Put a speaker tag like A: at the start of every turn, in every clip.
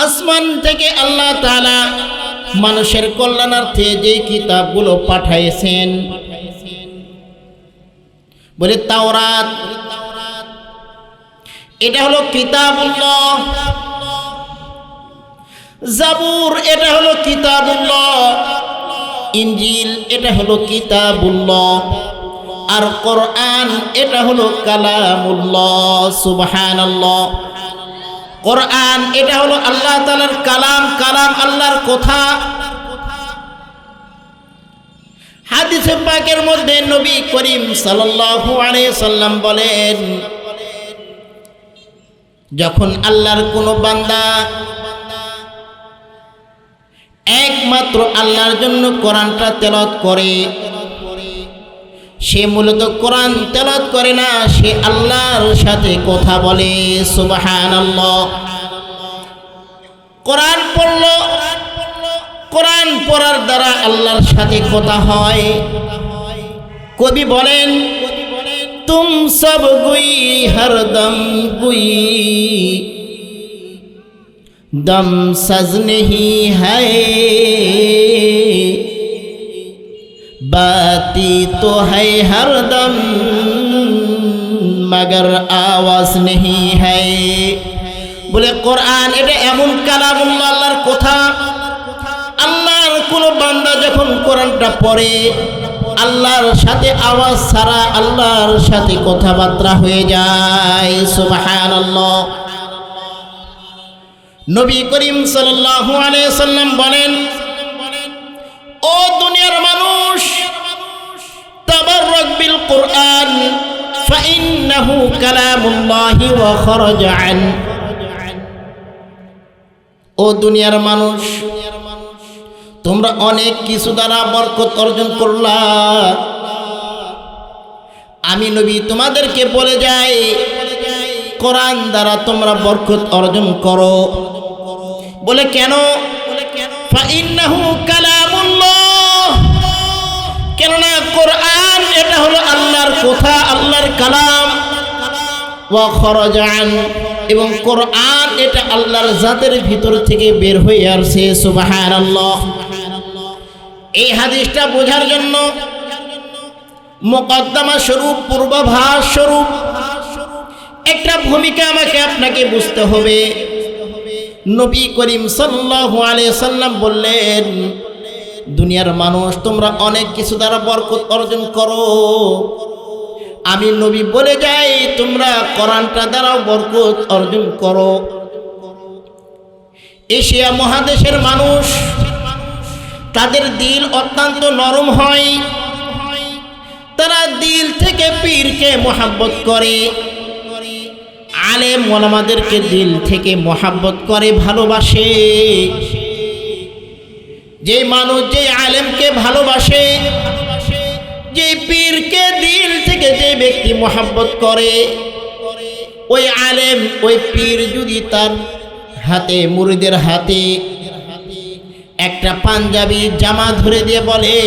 A: আসমান থেকে আল্লাহ তাআলা মানুষের কল্যাণার্থে যে কিতাবগুলো পাঠাইছেন, বলে তাওরাত এটা হলো কিতাবুল্লাহ, জাবুর এটা হলো কিতাবুল্লাহ, ইনজিল এটা হলো কিতাবুল্লাহ, আর কোরআন এটা হলো কালামুল্লাহ। সুবহানাল্লাহ। কোরআন এটা হলো আল্লাহ তাআলার কালাম, কালাম আল্লাহর কথা। হাদিসে পাকের মধ্যে নবী করিম সাল্লাল্লাহু আলাইহি সাল্লাম বলেন, যখন আল্লাহর কোনো বান্দা একমাত্র আল্লাহর জন্য কোরআনটা তেলাওয়াত করে, সে মূলত কোরআন তেলাওয়াত করে না, সে আল্লাহর সাথে কথা বলে। সুবহানাল্লাহ। কোরআন পড়ল, কোরআন পড়ার দ্বারা আল্লাহর সাথে কথা হয়। কবি বলেন, তুম সব গুই হরদম গুই दम सज नहीं है, बाती तो है हरदम मगर आवाज नहीं है। বলে কোরআন এটা এমন কালামুল্লাহ, আল্লাহর কথা। আল্লাহর কোন বান্দা যখন কোরআনটা পড়ে, আল্লাহর সাথে আওয়াজ ছাড়া আল্লাহর সাথে কথাবার্তা হয়ে যায়। সুবহানাল্লাহ। নবী করিম সাল্লাল্লাহু আলাইহি সাল্লাম বলেন, ও দুনিয়ার মানুষ, তাবাররাক বিল কুরআন ফাইন্নাহু কালামুল্লাহি ওয়া খারাজা আন। ও দুনিয়ার মানুষ, তোমরা অনেক কিছু দ্বারা বরকত অর্জন করলা, আমি নবী তোমাদেরকে বলে যাই, কোরআন দ্বারা তোমরা বরকত অর্জন করো। বলে কেন? ফাইন্নাহু কালামুল্লাহ, কেননা কোরআন এটা হলো আল্লাহর কথা, আল্লাহর কালাম। ওয়া খারাজা আন, এবং কোরআন এটা আল্লাহর জাতের ভিতর থেকে বের হয়ে আসছে। সুবহানাল্লাহ। এই হাদিসটা বোঝার জন্য মুকদ্দমা স্বরূপ, পূর্বাভাস স্বরূপ একটা ভূমিকা আমাকে আপনাকে বুঝতে হবে। নবী করিম সাল্লাল্লাহু আলাইহি সাল্লাম বললেন, দুনিয়ার মানুষ, তোমরা অনেক কিছু দ্বারা বরকত অর্জন করো, আমি নবী বলে যাই, তোমরা কোরআনটা দ্বারা বরকত অর্জন করো। এশিয়া মহাদেশের মানুষ, তাদের দিল অত্যন্ত নরম হয়, তারা দিল থেকে পীরকে মহব্বত করে, আলেম ওলামাদেরকে দিল থেকে মহব্বত করে, ভালোবাসে। যে মানুষ যে আলেমকে ভালোবাসে, যে পীরকে দিল থেকে যে ব্যক্তি মহব্বত করে, ওই আলেম ওই পীর যদি তার হাতে, মুরিদের হাতে একটা পাঞ্জাবি জামা ধরে দিয়ে বলে,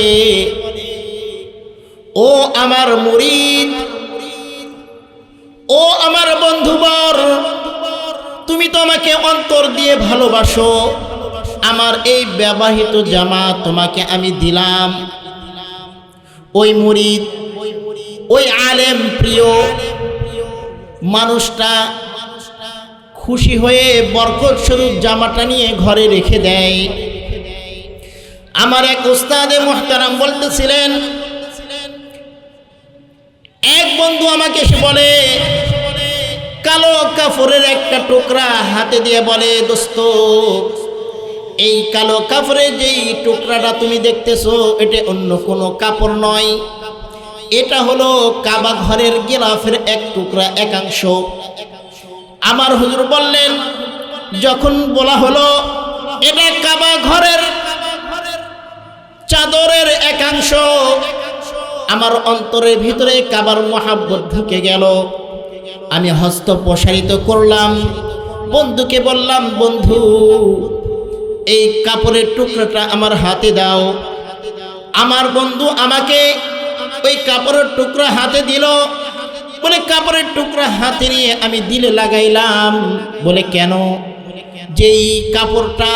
A: ও আমার মুরিদ, ও আমার বন্ধুবর, তুমি তো আমাকে অন্তর দিয়ে ভালোবাসো, আমার এই ব্যবহৃত জামা তোমাকে আমি দিলাম। ওই মুরিদ, ওই আলেম প্রিয় মানুষটা খুশি হয়ে বরকত স্বরূপ জামাটা নিয়ে ঘরে রেখে দেয়। আমার এক উস্তাদে মুহতারাম বলতেছিলেন, এক বন্ধু আমাকে এসে বলে, কালো কাপড়ের একটা টুকরা হাতে দিয়ে বলে, দোস্ত, এই কালো কাপড়ের যেই টুকরাটা তুমি দেখতেছো, এটা অন্য কোনো কাপড় নয়, এটা হলো কাবা ঘরের গিলাফের এক টুকরা, একাংশ। আমার হুজুর বললেন, যখন বলা হলো এটা কাবা ঘরের চাদরের একাংশ, আমার অন্তরের ভিতরে কাবার মহাব্বত ঢুকে গেল। আমি হস্ত প্রসারিত করলাম, বন্ধুকে বললাম, বন্ধু, এই কাপড়ের টুকরাটা আমার হাতে দাও। আমার বন্ধু আমাকে ওই কাপড়ের টুকরা হাতে দিল। বলে কাপড়ের টুকরা হাতে নিয়ে আমি দিলে লাগাইলাম। বলে কেন? যেই কাপড়টা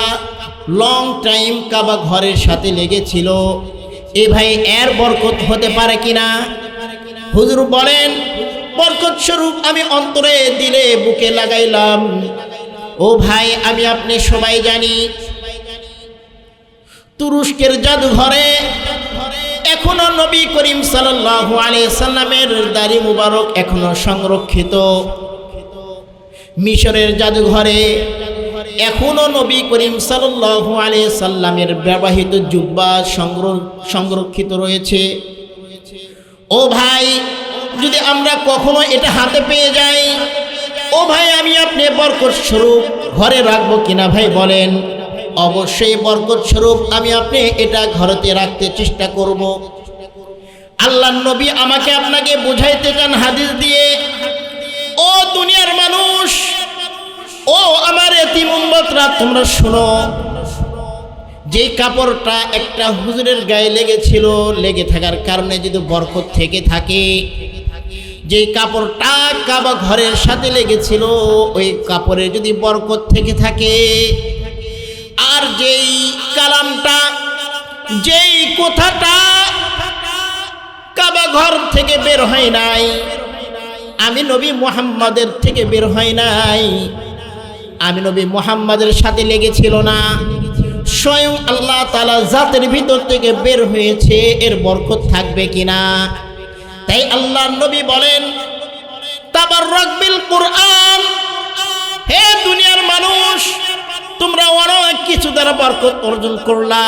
A: লং টাইম কাবা ঘরের সাথে লেগেছিল, এ ভাই এর বরকত হতে পারে কিনা? হুজুর বলেন, বরকত স্বরূপ আমি অন্তরে দিলে বুকে লাগাইলাম। ও ভাই, আমি আপনি সবাই জানি তুরস্কের জাদুঘরে এখনো নবী করিম সাল্লাল্লাহু আলাইহি সাল্লামের দাড়ি মুবারক এখনো সংরক্ষিত। মিশরের জাদুঘরে এখনো নবী করিম সাল্লাল্লাহু আলাইহি সাল্লামের ব্যবহৃত জুব্বা সংরক্ষিত রয়েছে। ও ভাই, যদি আমরা কখনো এটা হাতে পেয়ে যাই, ও ভাই আমি আপনি বরকত স্বরূপ ঘরে রাখবো কিনা ভাই বলেন? অবশ্যই বরকত স্বরূপ আমি আপনি এটা ঘরেতে রাখতে চেষ্টা করব। আল্লাহর নবী আমাকে আপনাকে বুঝাইতে চান হাদিস দিয়ে, ও দুনিয়ার মানুষ, ও আমার এতিম উম্মতরা, তোমরা শোনো, যে কাপড়টা একটা হুজুরের গায়ে লেগেছিল, লেগে থাকার কারণে যদি বরকত থেকে থাকে, যে কাপড়টা কাবা ঘরের সাথে লেগেছিল, ওই কাপড়ে যদি বরকত থেকে থাকে, আর যেই কালামটা, যেই কথাটা কাবা ঘর থেকে বের হয় নাই, আমি নবী মুহাম্মাদের থেকে বের হয় নাই, আমি নবী মুহাম্মাদের সাথে লেগেছিল না, স্বয়ং আল্লাহ তাআলা জাতের ভিতর থেকে বের হয়েছে, এর বরকত থাকবে কিনা? তাই আল্লাহর নবী বলেন, তাবাররাক বিল কুরআন, হে দুনিয়ার মানুষ, তোমরা অনেক কিছু দ্বারা বরকত অর্জন করলা,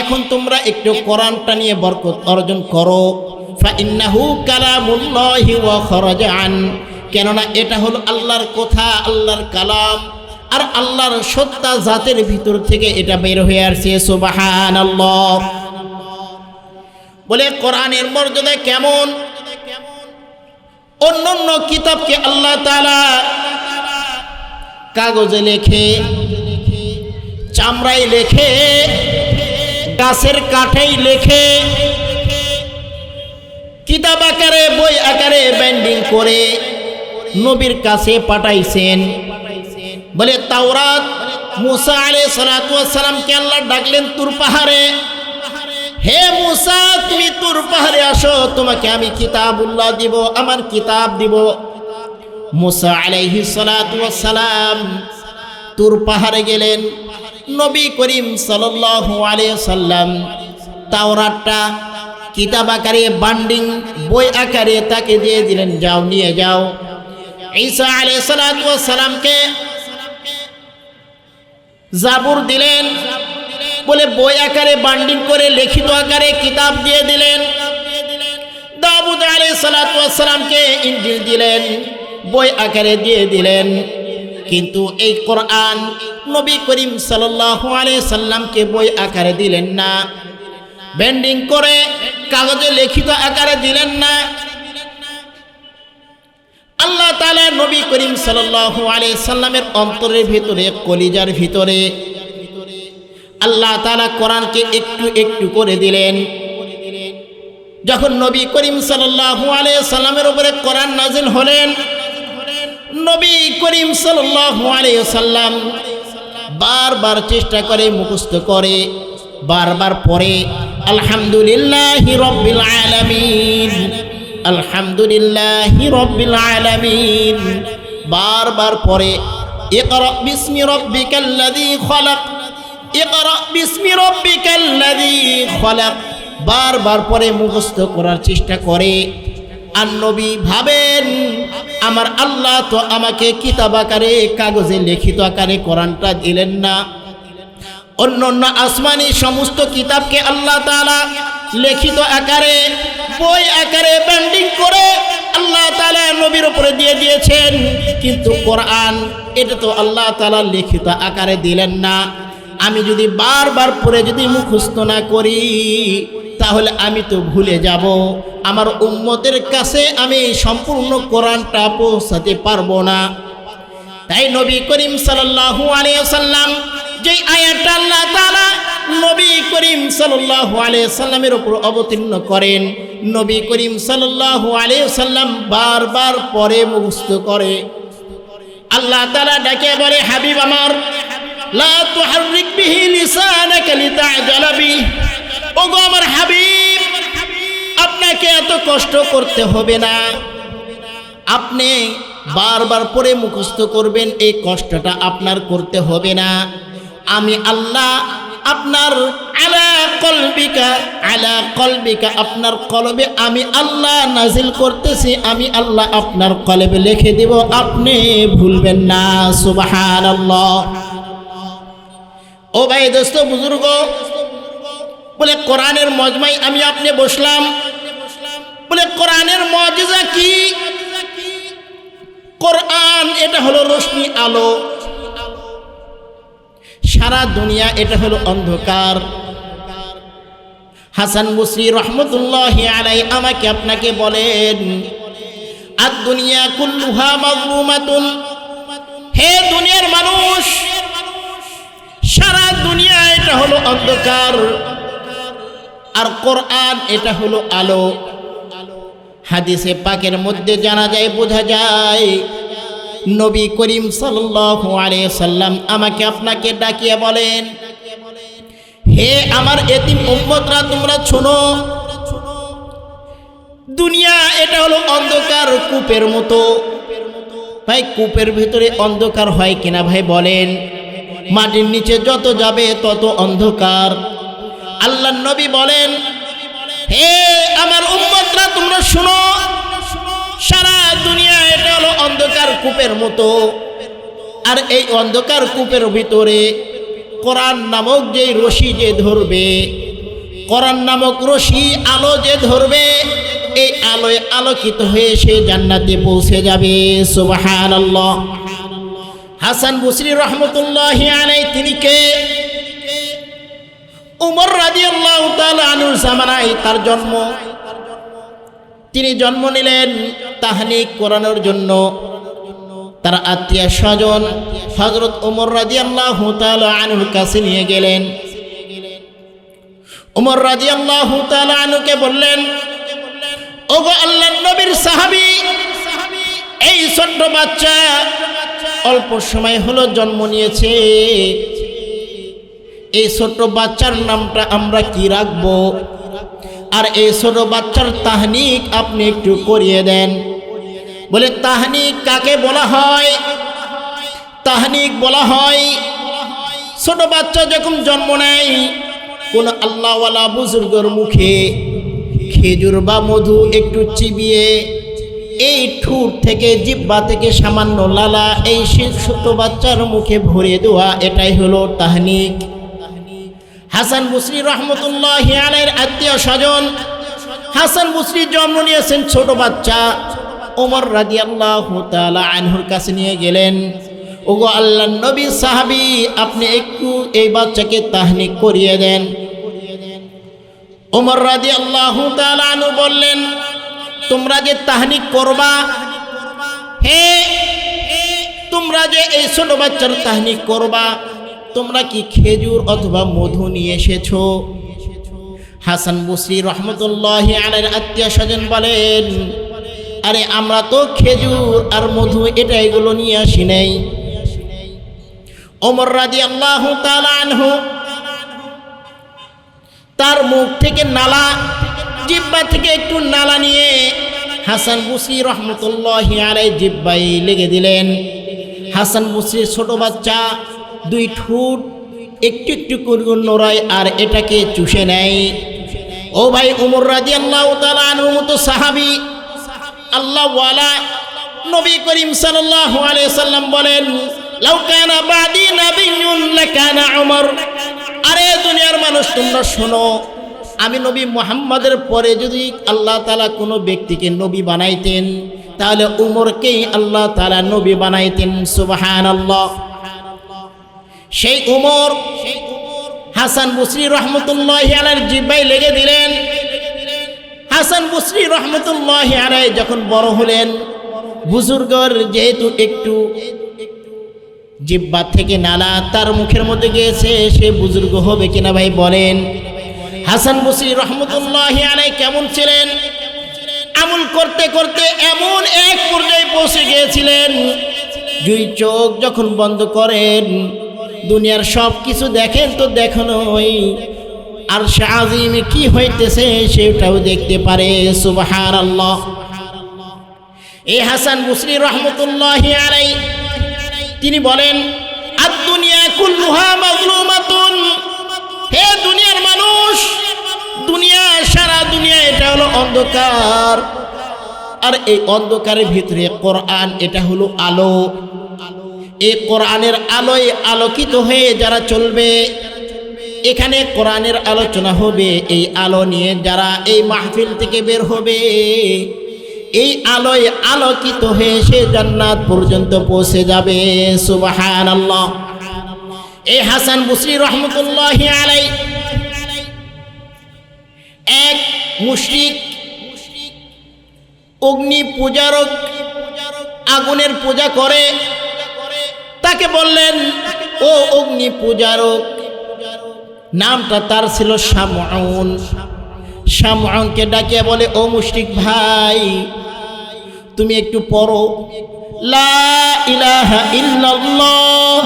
A: এখন তোমরা একটু কোরআনটা নিয়ে বরকত অর্জন করো। ফাইন্নাহু কালামুল্লাহি ওয়া খরাজা আন, কেননা এটা হলো আল্লাহর কথা, আল্লাহর কালাম, আর আল্লাহর সত্তা জাতের ভিতর থেকে এটা বের হয়ে আসছে। সুবহানাল্লাহ। বলে কোরআনের মর্যাদা কেমন? অন্যান্য কিতাবকে আল্লাহ তাআলা কাগজে লেখে, চামড়ায় লেখে, গাছের কাঠেই লেখে, কিতাব আকারে, বই আকারে বাইন্ডিং করে নবীর কাছে পাঠাইছেন। বলে তাওরাত মুসা আলাইহিস সালাতু ওয়াস সালামকে আল্লাহ ডাকলেন তুর পাহাড়ে, হে মুসা, তুমি তুর পাহাড়ে আসো, তোমাকে আমি কিতাবুল্লাহ দিব, আমার কিতাব দিব। মুসা আলাইহিস সালাতু ওয়াস সালাম তুর পাহাড়ে গেলেন। নবী করিম সাল্লাল্লাহু আলাইহি সাল্লাম তাওরাতটা কিতাব আকারে, বান্ডিং বই আকারে তাকে দিয়ে দিলেন, যাও নিয়ে যাও। ঈসা আলাইহিস সালাতু ওয়াস সালামকে জাবুর দিলেন, বলে বই আকারে বান্ডিং করে লিখিত আকারে কিতাব দিয়ে দিলেন। দাউদ আলাইহিস সালাতু ওয়াস সালামকে ইনজিল দিলেন, বই আকারে দিয়ে দিলেন। কিন্তু এই কোরআন নবী করিম সাল্লাল্লাহু আলাইহি সাল্লামকে বই আকারে দিলেন না, বেন্ডিং করে কাগজে লিখিত আকারে দিলেন না। আল্লাহ তাআলা নবী করিম সাল্লাল্লাহু আলাইহি সাল্লামের অন্তরের ভিতরে, কলিজার ভিতরে আল্লাহ তাআলা কোরআনকে একটু একটু করে দিলেন। যখন নবী করিম সাল্লাল্লাহু আলাইহি সাল্লামের উপরে কোরআন নাযিল হলেন, নবী করিম সাল্লাল্লাহু আলাইহি সাল্লাম বারবার চেষ্টা করে, মুখস্থ করে, বারবার পড়ে, আলহামদুলিল্লাহি রাব্বিল আলামিন, আলহামদুলিল্লাহি রাব্বিল আলামিন, বারবার পড়ে। ইকরা বিসমি রাব্বিকাল্লাযী খলাক, ইকরা বিসমি রাব্বিকাল্লাযী খলাক, বারবার পড়ে মুখস্থ করার চেষ্টা করে। আর নবী ভাবেন, আমার আল্লাহ তো আমাকে কিতাব আকারে, কাগজে লিখিত আকারে কোরআনটা দিলেন না, অন্যান্য আসমানি সমস্ত কিতাবকে আল্লাহ তাআলা লিখিত আকারে, বই আকারে বাইন্ডিং করে আল্লাহ তাআলা নবীর উপরে দিয়ে দিয়েছেন, কিন্তু কোরআন এটা তো আল্লাহ তাআলা লিখিত আকারে দিলেন না। আমি যদি বারবার পড়ে যদি মুখস্থ না করি, তাহলে আমি তো ভুলে যাব, আমার উম্মতের কাছে আমি সম্পূর্ণ কোরআনটা পৌঁছাতে পারবো না। তাই নবী করিম সাল্লাল্লাহু আলাইহি সাল্লাম যে আয়াতটা আল্লাহ তাআলা নবী করিম সাল্লাল্লাহু আলাইহি সাল্লামের উপর অবতীর্ণ করেন, নবী করিম সাল্লাল্লাহু আলাইহি সাল্লাম বারবার পরে মুখস্থ করে। আল্লাহ তাআলা ডাকে বলে, হাবিব আমার, লা তুহাররিক বিহি লিসানাকা লিতা'জালা বিহি। ওগো আমার হাবিব, আপনাকে এত কষ্ট করতে হবে না, আপনি বারবার পরে মুখস্থ করবেন, এই কষ্টটা আপনার করতে হবে না। আমি আল্লাহ আপনার আলা কলবিকা আপনার কলবে আমি আল্লাহ নাজিল করতেছি, আমি আল্লাহ আপনার কলবে লিখে দেব, আপনি ভুলবেন না। সুবহানাল্লাহ। ও ভাই দোস্ত বুজুর্গ, বলে কোরআনের মজমায় আমি আপনি বসলাম, বলে কোরআনের মুজিজা কি? কোরআন এটা হলো রোশনি, আলো। সারা দুনিয়া এটা হলো অন্ধকার। হাসান বসরি রহমতুল্লাহি আলাইহি আমাকে আপনাকে বলেন, আদ দুনিয়া কুল্লুহা মাযলুমাতুন। হে দুনিয়ার মানুষ, সারা দুনিয়া এটা হলো অন্ধকার, আর কোরআন এটা হলো আলো। হাদিসে পাকের মধ্যে জানা যায়, বোঝা যায়, নবী করিম সাল্লাল্লাহু আলাইহি সাল্লাম আমাকে আপনাকে ডাকিয়ে বলেন, হে আমার এতিম উম্মতরা, তোমরা শোনো, দুনিয়া এটা হলো অন্ধকার, কূপের মতো। ভাই কূপের ভিতরে অন্ধকার হয় কিনা ভাই বলেন? মাটির নিচে যত যাবে তত অন্ধকার। আল্লাহর নবী বলেন, হে আমার উম্মতরা, তোমরা শোনো, সারা দুনিয়া এটা হলো অন্ধকার কূপের মতো, আর এই অন্ধকার কূপের ভিতরে কোরআন নামক যে রশি যে ধরবে, কোরআন নামক রশি আলো যে ধরবে, এই আলোয় আলোকিত হয়ে সে জান্নাতে পৌঁছে যাবে। সুবহানাল্লাহ। হাসান বসরি রহমতুল্লাহি আলাইহি তিনি কে? উমর রাদিয়াল্লাহু তাআলা আনহুর জামানায় তার জন্ম। তিনি জন্ম নিলেন তাহনিক করানোর জন্য। তার আত্মীয় স্বজন হযরত উমর রাদিয়াল্লাহু তাআলা আনহুর কাছে নিয়ে গেলেন। উমর রাদিয়াল্লাহু তাআলা আনহুকে বললেন, ওগো আল্লাহর নবীর সাহাবী, এই ছোট্ট বাচ্চা অল্প সময় হলো জন্ম নিয়েছে, এই ছোট্ট বাচ্চার নামটা আমরা কি রাখবো? আর এই ছোট বাচ্চার তাহনিক আপনি একটু করিয়ে দেন। বলে, তাহনিক কাকে বলা হয়? তাহনিক বলা হয় ছোট বাচ্চা যখন জন্ম নেয়, কোন আল্লাহওয়ালা বুজুর্গের মুখে খেজুর বা মধু একটু চিবিয়ে এই ঠোঁট থেকে, জিহ্বা থেকে সামান্য লালা এই ছোট বাচ্চার মুখে ভরে দেওয়া, এটাই হলো তাহনিক। হাসান বসরি রহমতুল্লাহি আলাইহির আত্মীয় স্বজন হাসান বসরি জন্ম নিয়েছেন ছোট বাচ্চা। ওমর রাদিয়াল্লাহু তাআলা আনহুর কাছে নিয়ে গেলেন, ওগো আল্লাহর নবী সাহাবী, আপনি একটু এই বাচ্চাকে তাহনিক করিয়ে দেন। ওমর রাদিয়াল্লাহু তাআলা আনহু বললেন, তোমরা যে তাহনিক করবা, হে তোমরা যে এই ছোট বাচ্চার তাহনিক করবা, তোমরা কি খেজুর অথবা মধু নিয়ে এসেছো? হাসান বসরি রহমতুল্লাহি আলাইহির আত্মীয় স্বজন বলেন, আরে আমরা তো খেজুর আর মধু এটা এগুলো নিয়ে আসি নাই। ওমর রাদিয়াল্লাহু তাআলা আনহু তার মুখ থেকে নালা, জিহ্বা থেকে একটু নালা নিয়ে হাসান বসরি রহমতুল্লাহি আলাইহি জিহ্বায় লেগে দিলেন। হাসান বসরির ছোট বাচ্চা দুই ঠোঁট একটু একটু করে নড়ায় আর এটাকে চুষে নেয়। ও ভাই, ওমর রাদিয়াল্লাহু তাআলা আনহুর মতো সাহাবী, আল্লাহওয়ালা নবী করিম সাল্লাল্লাহু আলাইহি সাল্লাম বলেন, লাউ কানা বাদি নাবিয়্যুন লাকানা উমর। আরে দুনিয়ার মানুষ, তোমরা শোনো, আমি নবী মুহাম্মাদের পরে যদি আল্লাহ তাআলা কোনো ব্যক্তিকে নবী বানাইতেন, তাহলে উমরকেই আল্লাহ তাআলা নবী বানাইতেন। সুবহানাল্লাহ। সেই উমর হাসান বসরি রহমতুল্লাহি আলাইহির জিহ্বায় লেগে দিলেন। হাসান বসরি রহমতুল্লাহি আলাইহি যখন বড় হলেন, বুজুর্গর যেহেতু একটু জিহ্বা থেকে নালা তার মুখের মধ্যে গিয়েছে, সে বুজুর্গ হবে কিনা ভাই বলেন? হাসান বসরি রহমতুল্লাহি আলাইহি কেমন ছিলেন? আমল করতে করতে এমন এক পর্যায়ে পৌঁছে গিয়েছিলেন, দুই চোখ যখন বন্ধ করেন দুনিয়ার সব কিছু দেখেন তো দেখনই আর আযীমে কি হইতেছে সেটাও দেখতে পারে। সুবহানাল্লাহ। এই হাসান বসরি রহমতুল্লাহি আলাইহি তিনি বলেন আদ-দুনিয়া কুল্লুহা মাজলুমাতুন, হে দুনিয়ার মানুষ, দুনিয়া সারা দুনিয়া এটা হলো অন্ধকার, আর এই অন্ধকারের ভিতরে কোরআন এটা হলো আলো। এই কোরআনের আলোয় আলোকিত হয়ে যারা চলবে, এখানে কোরআনের আলোচনা হবে, এই আলো নিয়ে যারা এই মাহফিল থেকে বের হবে, এই আলোয় আলোকিত হয়ে সে জান্নাত পর্যন্ত পৌঁছে যাবে। সুবহানাল্লাহ। এই হাসান বসরি রহমতুল্লাহি আলাইহি এক মুশরিক অগ্নি পূজারক, আগুনের পূজা করে, তাকে বললেন ও অগ্নি পূজারক, নামটা তার ছিল শামউন। শামউনকে ডাকিয়ে বলে ও মুশরিক ভাই, তুমি একটু পড়ো লা ইলাহা ইল্লাল্লাহ,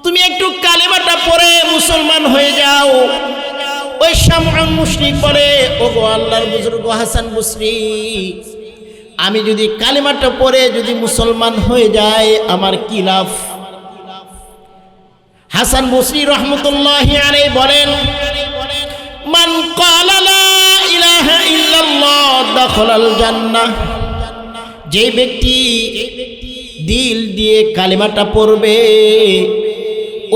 A: তুমি একটু কালেমাটা পড়ে মুসলমান হয়ে যাও। ওই শামউন মুশরিক বলে ও গো আল্লাহর বুজুর্গ হাসান বসরি, আমি যদি কালেমাটা পড়ে যদি মুসলমান হয়ে যায় আমার কি লাভ? হাসান বসরি রহমতুল্লাহি আলাইহি বলেন মান ক্বালা লা ইলাহা ইল্লাল্লাহ দাখালাল জান্নাহ, যে ব্যক্তি দিল দিয়ে কালেমাটা পড়বে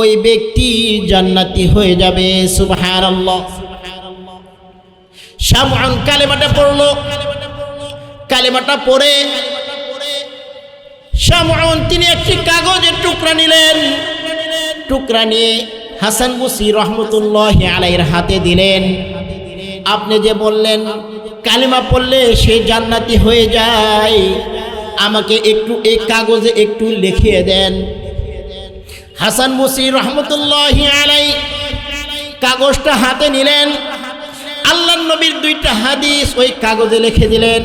A: ওই ব্যক্তি জান্নাতি হয়ে যাবে। সুবহানাল্লাহ। শামউন কালেমাটা পড়লো, কালেমাটা পড়ে শামউন তিনি একটি কাগজের টুকরা নিলেন, টুকরা নিয়ে হাসান বসরি রহমতুল্লাহি আলাইহির হাতে দিলেন। আপনি যে বললেন কালেমা পড়লে সে জান্নাতি হয়ে যায়, আমাকে একটু এই কাগজে একটু লিখিয়ে দেন। হাসান বসরি রহমতুল্লাহি আলাইহি কাগজটা হাতে নিলেন, আল্লাহর নবীর দুইটা হাদিস ওই কাগজে লিখে দিলেন।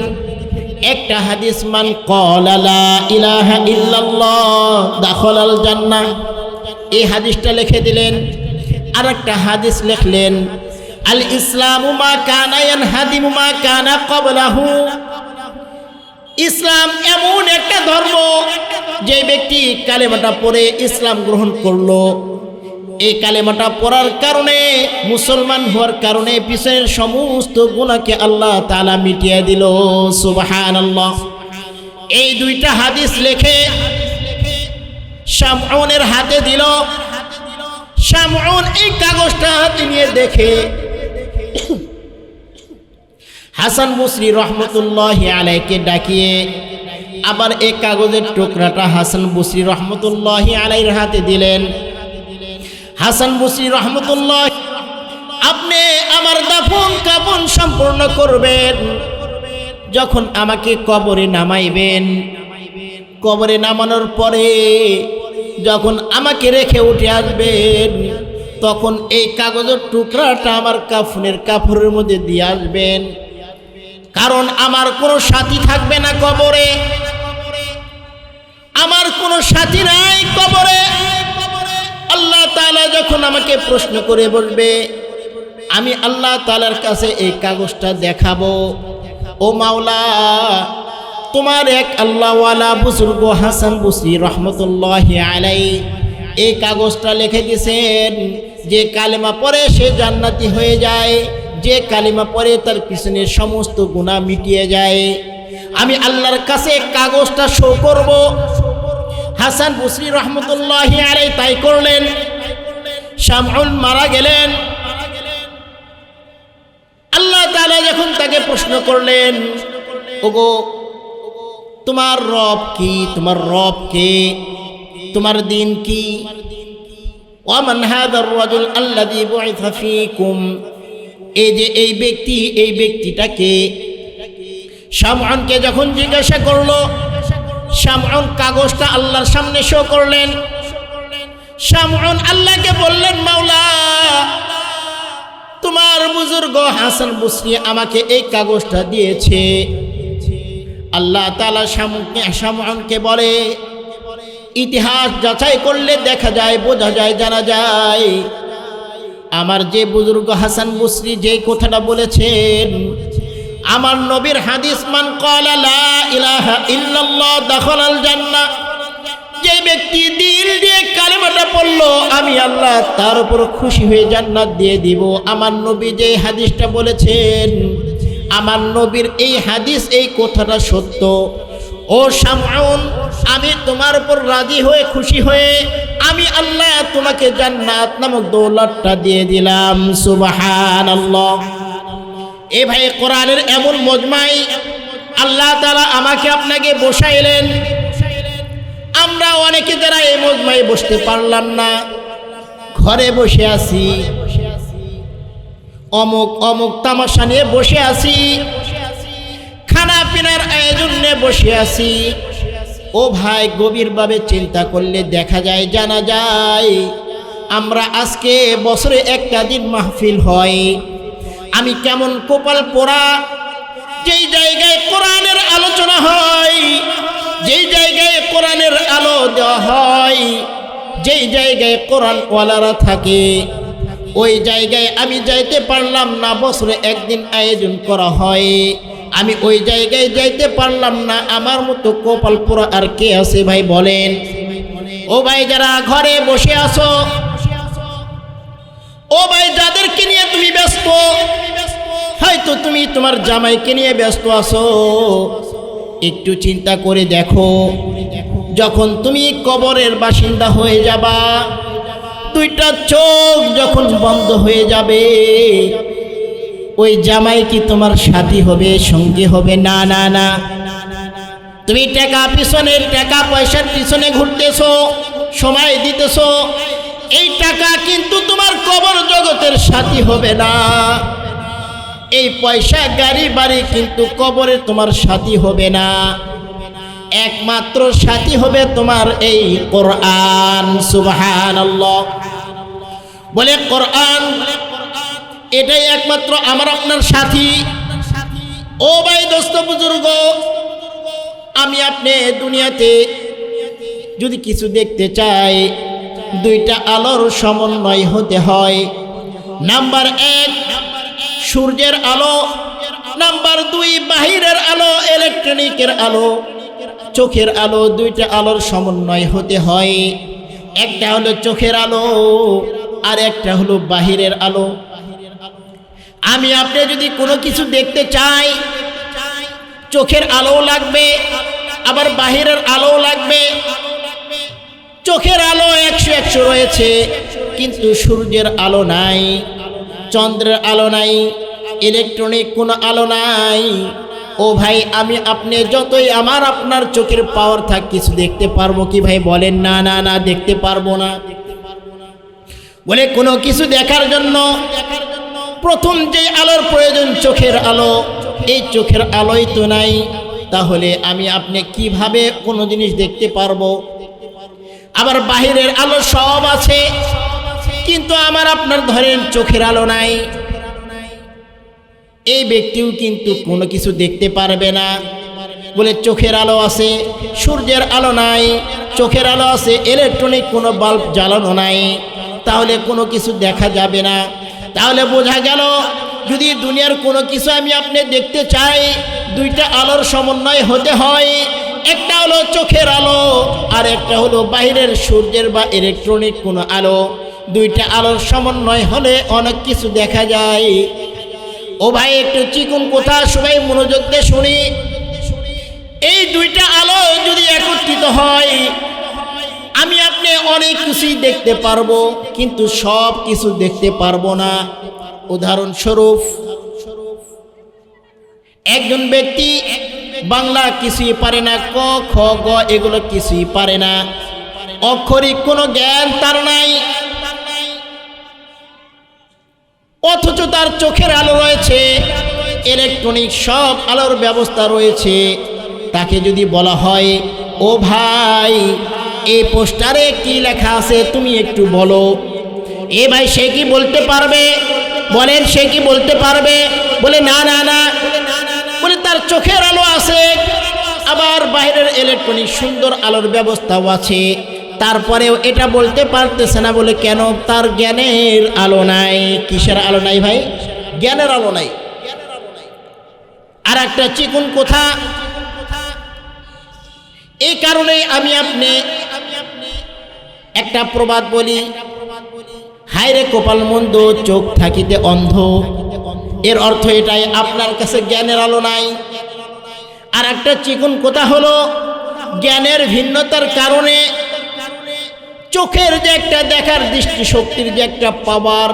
A: একটা হাদিস মান ক্বালা লা ইলাহা ইল্লাল্লাহ দাখালাল জান্নাহ, এই হাদিসটা লিখে দিলেন। আর একটা হাদিস লিখলেন আল ইসলামু মা কানা ইয়ানহাদিমু মা কানা ক্বাবলাহু, ইসলাম এমন একটা ধর্ম যে ব্যক্তি কালেমাটা পড়ে ইসলাম গ্রহণ করলো, এই কালেমাটা পড়ার কারণে মুসলমান হওয়ার কারণে পিছনের সমস্ত গুনাহকে আল্লাহ তাআলা মিটিয়ে দিল। সুবহানাল্লাহ। এই দুইটা হাদিস লিখে শামউনের হাতে দিল। শামউন এই কাগজটা হাতে নিয়ে দেখে হাসান বসরি রহমতুল্লাহি আলাইহিকে ডাকিয়ে আবার এই কাগজের টুকরাটা হাসান বসরি রহমতুল্লাহি আলাইহির হাতে দিলেন। হাসান বসরি রহমতুল্লাহ, আপনি আমার দাফন কাফন সম্পূর্ণ করবেন, যখন আমাকে কবরে নামাইবেন, কবরে নামানোর পরে যখন আমাকে রেখে উঠে আসবেন তখন এই কাগজের টুকরাটা আমার কাফনের কাপড়ের মধ্যে দিয়ে আসবেন, কারণ আমার কোনো সাথী থাকবে না কবরে, আমার কোনো সাথী নাই কবরে। আল্লাহ তাআলা যখন আমাকে প্রশ্ন করে বলবে আমি আল্লাহ তাআলার কাছে এই কাগজটা দেখাবো, ও মাওলা তোমার এক আল্লাহওয়ালা বুজুর্গ হাসান বসরি রহমতুল্লাহি আলাইহি এই কাগজটা লিখে দিয়েছেন, যে কালেমা পড়ে সে জান্নাতি হয়ে যায়, যে কালেমা পড়ে তার পিছনে সমস্ত গুনাহ মিটিয়ে যায়। আমি আল্লাহর কাছে কাগজটা শো করব। হাসান বসরি রহমতুল্লাহি আলাইহি তাই করলেন। শামউন মারা গেলেন। আল্লাহ তাআলা যখন তাকে প্রশ্ন করলেন ওগো তোমার রব কি, তোমার রব কে, তোমার দিন কি, ওয়া মান হাযার রাজুল আল্লাযী বুইসা ফীকুম, এই যে এই ব্যক্তি, এই ব্যক্তিটাকে শামউনকে যখন জিজ্ঞাসা করলো, শামউন কাগজটা আল্লাহর সামনে শো করলেন। শামউন আল্লাহকে বললেন মাওলা তোমার বুজুর্গ হাসান বসরি আমাকে এই কাগজটা দিয়েছে, আল্লাহ তাআলা শামউনকে বলে, ইতিহাস যাচাই করলে দেখা যায়, বোঝা যায়, জানা যায়, আমার যে বুজুর্গ হাসান বসরি যে কথাটা বলেছেন, আমার নবীর হাদিস, মান ক্বালা লা ইলাহা ইল্লাল্লাহ দাখালাল জান্নাহ, যে ব্যক্তি দিল দিয়ে কালেমাটা পড়লো, আমি আল্লাহ তার উপর খুশি হয়ে জান্নাত দিয়ে দিব। আমার নবী যে হাদিসটা বলেছেন, আমার নবীর এই হাদিস, এই কথাটা সত্য। ও শামউন, আমি তোমার উপর রাজি হয়ে খুশি হয়ে আমি আল্লাহ তোমাকে জান্নাত নামক দৌলতটা দিয়ে দিলাম। সুবহানাল্লাহ। এ ভাই, কোরআনের এমন মজমাই আল্লাহ তাআলা আমাকে আপনাকে বসাইলেন। আমরা অনেকে যারা এই মজমায় বসতে পারলাম না, ঘরে বসে আছি, অমুক অমুক তামাশা নিয়ে বসে আছি, খানা পিনার আয়োজন নিয়ে বসে আছি। ও ভাই, গভীরভাবে চিন্তা করলে দেখা যায়, জানা যায়, আমরা আজকে বছরে একটা দিন মাহফিল হয়। আমি কেমন কপাল পোড়া, যেই জায়গায় কোরআনের আলোচনা হয়, যেই জায়গায় কোরআনের আলো দেওয়া হয়, যেই জায়গায় কোরআন ওয়ালারা থাকে, ওই জায়গায় আমি যাইতে পারলাম না। বছরে একদিন আয়োজন করা হয়, আমি ওই জায়গায় যাইতে পারলাম না। আমার মতো কপাল পোড়া আর কে আছে ভাই বলেন? ও ভাই, যারা ঘরে বসে আছো, ও ভাই, যাদেরকে নিয়ে তুমি ব্যস্ত, হয়তো তুমি তোমার জামাইকে নিয়ে ব্যস্ত আছো, একটু চিন্তা করে দেখো, যখন তুমি কবরের বাসিন্দা হয়ে যাবা, দুইটা চোখ যখন বন্ধ হয়ে যাবে, ওই জামাই কি তোমার সাথী হবে, সঙ্গী হবে? না না না। তুমি টাকা পয়সার পিছনে ঘুরতেছো, সময় দিতেছো, এই টাকা কিন্তু তোমার কবর জগতের সাথী হবে না। এই পয়সা, গাড়ি বাড়ি কিন্তু কবরে তোমার সাথী হবে না। একমাত্র সাথী হবে তোমার এই কোরআন। সুবহানাল্লাহ। বলে কোরআন, এটাই একমাত্র আমার আপনার সাথী। ও ভাই, দোস্ত, বুজুর্গ, আমি আপনি দুনিয়াতে যদি কিছু দেখতে চাই, দুইটা আলোর সমন্বয় হতে হয়। নাম্বার 1 সূর্যের আলো, নাম্বার 2 বাহিরের আলো, ইলেকট্রনিকের আলো, চোখের আলো। দুইটা আলোর সমন্বয় হতে হয়। একটা হলো চোখের আলো, আর একটা হলো বাহিরের আলো। আমি আপনি যদি কোনো কিছু দেখতে চাই, চোখের আলো লাগবে, আবার বাহিরের আলো লাগবে। চোখের আলো 100 রয়েছে, কিন্তু সূর্যের আলো নাই, চন্দ্রের আলো নাই, ইলেকট্রনিক কোনো আলো নাই। ও ভাই, আমি আপনি যতই আমার আপনার চোখের পাওয়ার থাক, কিছু দেখতে পারবো কি ভাই বলেন? না না না, দেখতে পারবো না। বলে কোনো কিছু দেখার জন্য প্রথম যে আলোর প্রয়োজন, চোখের আলো, এই চোখের আলোই তো নাই, তাহলে আমি আপনি কিভাবে কোনো জিনিস দেখতে পারবো? আবার বাহিরের আলো সব আছে, কিন্তু আমার আপনার ধরেন চোখের আলো নাই, এই ব্যক্তিও কিন্তু কোনো কিছু দেখতে পারবে না। বলে চোখের আলো আছে, সূর্যের আলো নাই, চোখের আলো আছে, ইলেকট্রনিক কোনো বাল্ব জ্বালানো নাই, তাহলে কোনো কিছু দেখা যাবে না। তাহলে বোঝা গেল, যদি দুনিয়ার কোনো কিছু আমি আপনি দেখতে চাই, দুইটা আলোর সমন্বয় হতে হয়। একটা হলো চোখের আলো, আর একটা হলো বাহিরের সূর্যের বা ইলেকট্রনিক কোনো আলো। দুইটা আলোর সমন্বয় হলে অনেক কিছু দেখা যায়। ও ভাই, একটু চিকুন কথা সবাই মনোযোগ দিয়ে শুনি। এই দুইটা আলো যদি একত্রিত হয়, আমি আপনি অনেক কিছুই দেখতে পারবো, কিন্তু সব কিছু দেখতে পারবো না। উদাহরণস্বরূপ, একজন ব্যক্তি বাংলা কিছুই পারে না, ক খ গ এগুলো কিছুই পারে না, অক্ষরিক কোনো জ্ঞান তার নাই, অথচ তার চোখের আলো রয়েছে, ইলেকট্রনিক সব আলোর ব্যবস্থা রয়েছে। তাকে যদি বলা হয়, ও ভাই, এই পোস্টারে কি লেখা আছে তুমি একটু বলো, এ ভাই সে কি বলতে পারবে? বলেন, সে কি বলতে পারবে? বলে না না না। বলে তার চোখের আলো আছে, আবার বাইরের ইলেকট্রনিক সুন্দর আলোর ব্যবস্থাও আছে, তারপরেও এটা বলতে পারতেছে না। বলে কেন? তার জ্ঞানের আলো নাই। কিসের আলো নাই ভাই? জ্ঞানের আলো নাই। আর একটা চিকুন কথা, এই কারণেই আমি আপনি একটা প্রবাদ বলি, হায়রে কপাল মন্দ চোখ থাকিতে অন্ধ। এর অর্থ এটাই, আপনার কাছে জ্ঞানের আলো নাই। আর একটা চিকুন কথা হলো, জ্ঞানের ভিন্নতার কারণে চোখের যে একটা দেখার দৃষ্টিশক্তির যে একটা পাওয়ার,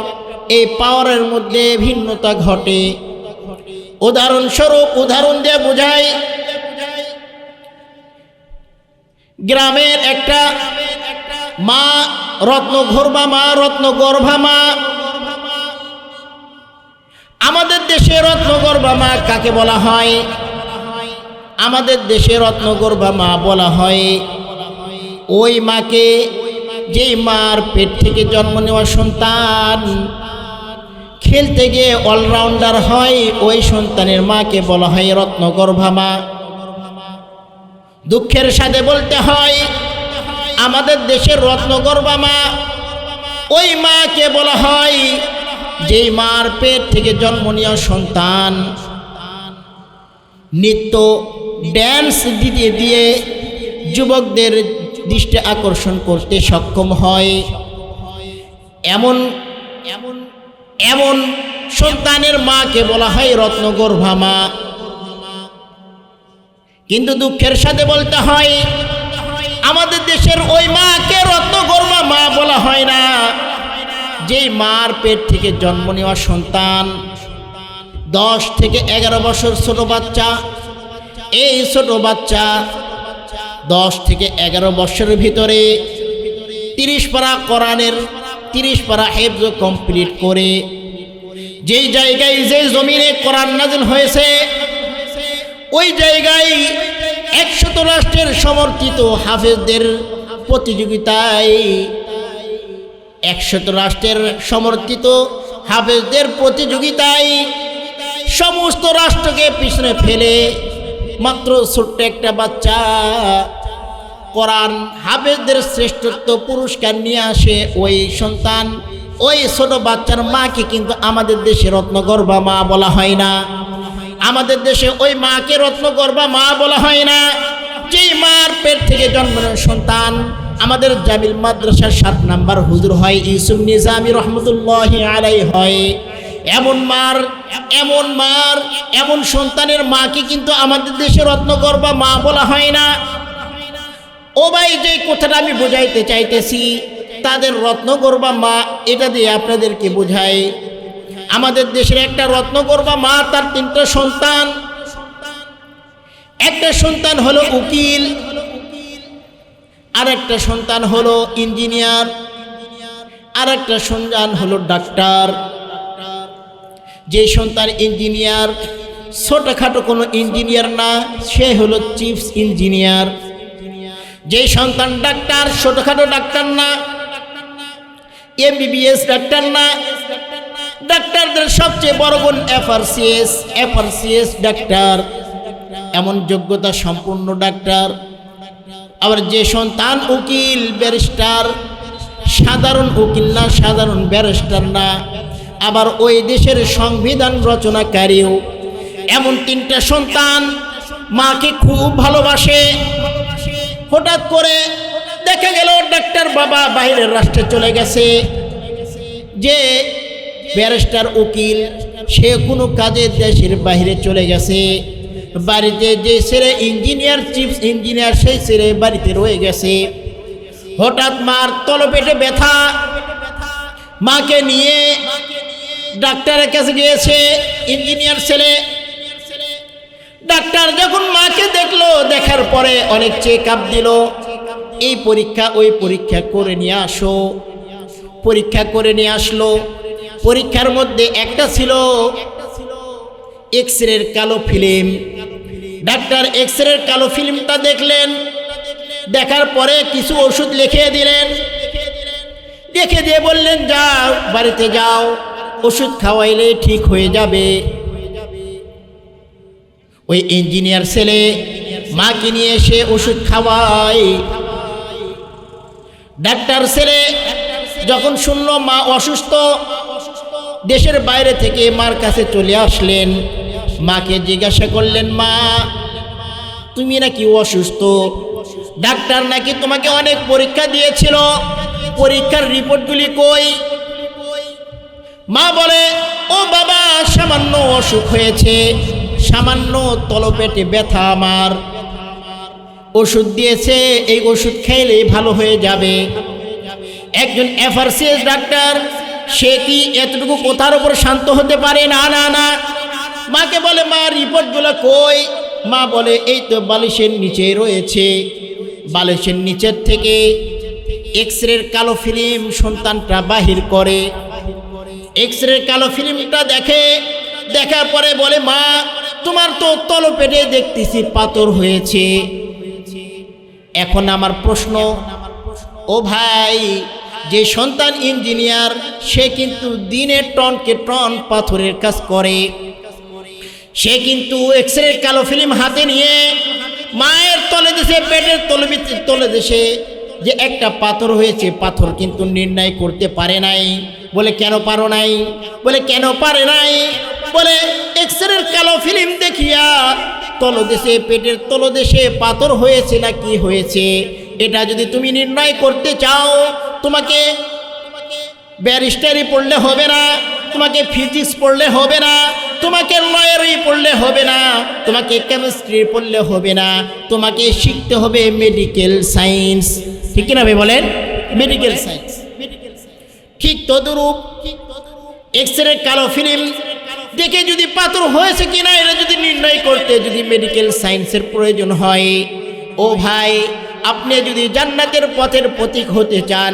A: এই পাওয়ারের মধ্যে ভিন্নতা ঘটে। উদাহরণস্বরূপ উদাহরণ দিয়ে বোঝাই, গ্রামের একটা মা রত্নগর্ভা মা, রত্নগর্ভা মা। আমাদের দেশে রত্নগর্ভা মা কাকে বলা হয়? আমাদের দেশে রত্নগর্ভা মা বলা হয় ওই মাকে, যেই মার পেট থেকে জন্ম নেওয়া সন্তান খেলতে গিয়ে অলরাউন্ডার হয়, ওই সন্তানের মাকে বলা হয় রত্নগর্ভা মা। দুঃখের সাথে বলতে হয়, আমাদের দেশের রত্নগর্ভা মা ওই মাকে বলা হয় যেই মার পেট থেকে জন্ম নেওয়া সন্তান নৃত্য ড্যান্স দিয়ে দিয়ে যুবকদের দৃষ্টি আকর্ষণ করতে সক্ষম হয়। এমন এমন এমন সন্তানের মাকে বলা হয় রত্নগর্ভা মা। কিন্তু দুঃখের সাথে বলতে হয়, আমাদের দেশের ওই মাকে রত্নগর্ভা মা বলা হয় না, যেই মার পেট থেকে জন্ম নেওয়া সন্তান 10 থেকে 11 বছর ছোট বাচ্চা। এই ছোট বাচ্চা 10 থেকে 11 বছরের ভিতরে 30 পারা কোরআনের 30 পারা হেফজ কমপ্লিট করে, যেই জায়গায় যে জমিনে কোরআন নাযিল হয়েছে, ওই জায়গায় 100 রাষ্ট্রের সমর্থিত হাফেজদের প্রতিযোগিতায় 100 রাষ্ট্রের সমর্থিত হাফেজদের প্রতিযোগিতায় সমস্ত রাষ্ট্রকে পিছনে ফেলে মাত্র ছোট্ট একটা বাচ্চা কোরআন হাফেজদের শ্রেষ্ঠত্ব পুরস্কার নিয়ে আসে। ওই সন্তান, ওই ছোট বাচ্চার মাকে কিন্তু আমাদের দেশে রত্নগর্ভা মা বলা হয় না। আমাদের দেশে ওই মাকে রত্নগর্ভা মা বলা হয় না, যেই মার পেট থেকে জন্মানো সন্তান। আমাদের জামিল মাদ্রাসার 7 নাম্বার হুজুর হয় ইউসুফ নিজামী রহমতুল্লাহি আলাইহি হয়। এমন মার এমন সন্তানের মাকে কিন্তু আমাদের দেশে রত্নগর্ভা মা বলা হয় না। ও ভাই, যে কথাটা আমি বোঝাইতে চাইতেছি, তাদের রত্নগর্ভা মা, এটা দিয়ে আপনাদেরকে বোঝাই, আমাদের দেশের একটা রত্নগর্ভা মা, তার 3টা সন্তান। একটা সন্তান হলো উকিল, আর একটা সন্তান হলো ইঞ্জিনিয়ার, আর একটা সন্তান হলো ডাক্তার। যে সন্তান ইঞ্জিনিয়ার ছোটখাটো কোনো ইঞ্জিনিয়ার না, সে হলো চিফ ইঞ্জিনিয়ার। যে সন্তান ডাক্তার ছোটখাটো ডাক্তার না, MBBS ডাক্তার না, ডাক্তারদের সবচেয়ে বড় গুণ FRCS ডাক্তার, এমন যোগ্যতা সম্পূর্ণ ডাক্তার। আবার যে সন্তান উকিল ব্যারিস্টার, সাধারণ উকিল না, সাধারণ ব্যারিস্টার না, আবার ওই দেশের সংবিধান রচনাকারীও। এমন 3টা সন্তান মাকে খুব ভালোবাসে। হঠাৎ করে দেখা গেল ডাক্তার বাবা বাইরের রাষ্ট্রে চলে গেছে, যে ব্যারিস্টার উকিল সে কোনো কাজে দেশের বাইরে চলে গেছে, বাড়িতে যে ছেলে ইঞ্জিনিয়ার চিফ ইঞ্জিনিয়ার সেই ছেলে বাড়িতে রয়ে গেছে। হঠাৎ মার তলপেটে ব্যথা, মাকে নিয়ে ডাক্তারের কাছে গিয়েছে ইঞ্জিনিয়ার ছেলে। ডাক্তার যখন মাকে দেখলো, দেখার পরে অনেক চেক আপ দিল, এই পরীক্ষা ওই পরীক্ষা করে নিয়ে আসো। পরীক্ষা করে নিয়ে আসলো। পরীক্ষার মধ্যে একটা ছিল এক্সরের কালো ফিল্ম। ডাক্তার এক্সরের কালো ফিল্মটা দেখলেন, দেখার পরে কিছু ওষুধ লিখে দিলেন। লিখে দিয়ে বললেন, যাও বাড়িতে যাও, ওষুধ খাওয়াইলে ঠিক হয়ে যাবে। ওই ইঞ্জিনিয়ার ছেলে মাকে নিয়ে এসে ওষুধ খাওয়ায়। ডাক্তার ছেলে যখন শুনল মা অসুস্থ, দেশের বাইরে থেকে মার কাছে চলে আসলেন। মাকে জিজ্ঞাসা করলেন, মা তুমি নাকি অসুস্থ, ডাক্তার নাকি তোমাকে অনেক পরীক্ষা দিয়েছিল, পরীক্ষার রিপোর্টগুলি কই? মা বলে, ও বাবা সামান্য অসুখ হয়েছে, সামান্য তলপেটে ব্যথা, আমার ওষুধ দিয়েছে, এই ওষুধ খেলে ভালো হয়ে যাবে। একজন এফআরসিএস ডাক্তার, সে কি এতটুকু কথার উপর শান্ত হতে পারে? না না না। মাকে বলে, মা রিপোর্টগুলো কই? মা বলে, এই তো বালিশের নিচে রয়েছে। বালিশের নিচের থেকে এক্সরের কালো ফিল্ম সন্তানটা বাহির করে। এক্সরের কালো ফিল্মটা দেখে, দেখার পরে বলে, মা তোমার তো তলপেটে দেখতেছি পাথর হয়েছে। এখন আমার প্রশ্ন, ও ভাই, যে সন্তান ইঞ্জিনিয়ার, সে কিন্তু দিনে টনকে টন পাথরের কাজ করে, সে কিন্তু এক্সরের কালো ফিল্ম হাতে নিয়ে মায়ের তলে দেশে, পেটের তলে দেশে যে একটা পাথর হয়েছে, পাথর কিন্তু নির্ণয় করতে পারে নাই। বলে, কেন পারো নাই? বলে, কেন পারে নাই? বলে, এক্সরের কালো ফিল্ম দেখিয়া তলদেশে, পেটের তলদেশে পাথর হয়েছে না কি হয়েছে, এটা যদি তুমি নির্ণয় করতে চাও, তোমাকে ব্যারিস্টারি পড়লে হবে না, তোমাকে ফিজিক্স পড়লে হবে না, তোমাকে লয়ারি পড়লে হবে না, তোমাকে কেমিস্ট্রি পড়লে হবে না, তোমাকে শিখতে হবে মেডিকেল সায়েন্স। ঠিক কিনা ভাই বলেন? Medical science. ঠিক তদরূপ এক্সরে কালো ফিল্ম দেখে যদি পাথর হয়েছে কিনা এটা যদি নির্ণয় করতে যদি মেডিকেল সায়েন্সের প্রয়োজন হয়, ও ভাই, আপনি যদি জান্নাতের পথের প্রতীক হতে চান,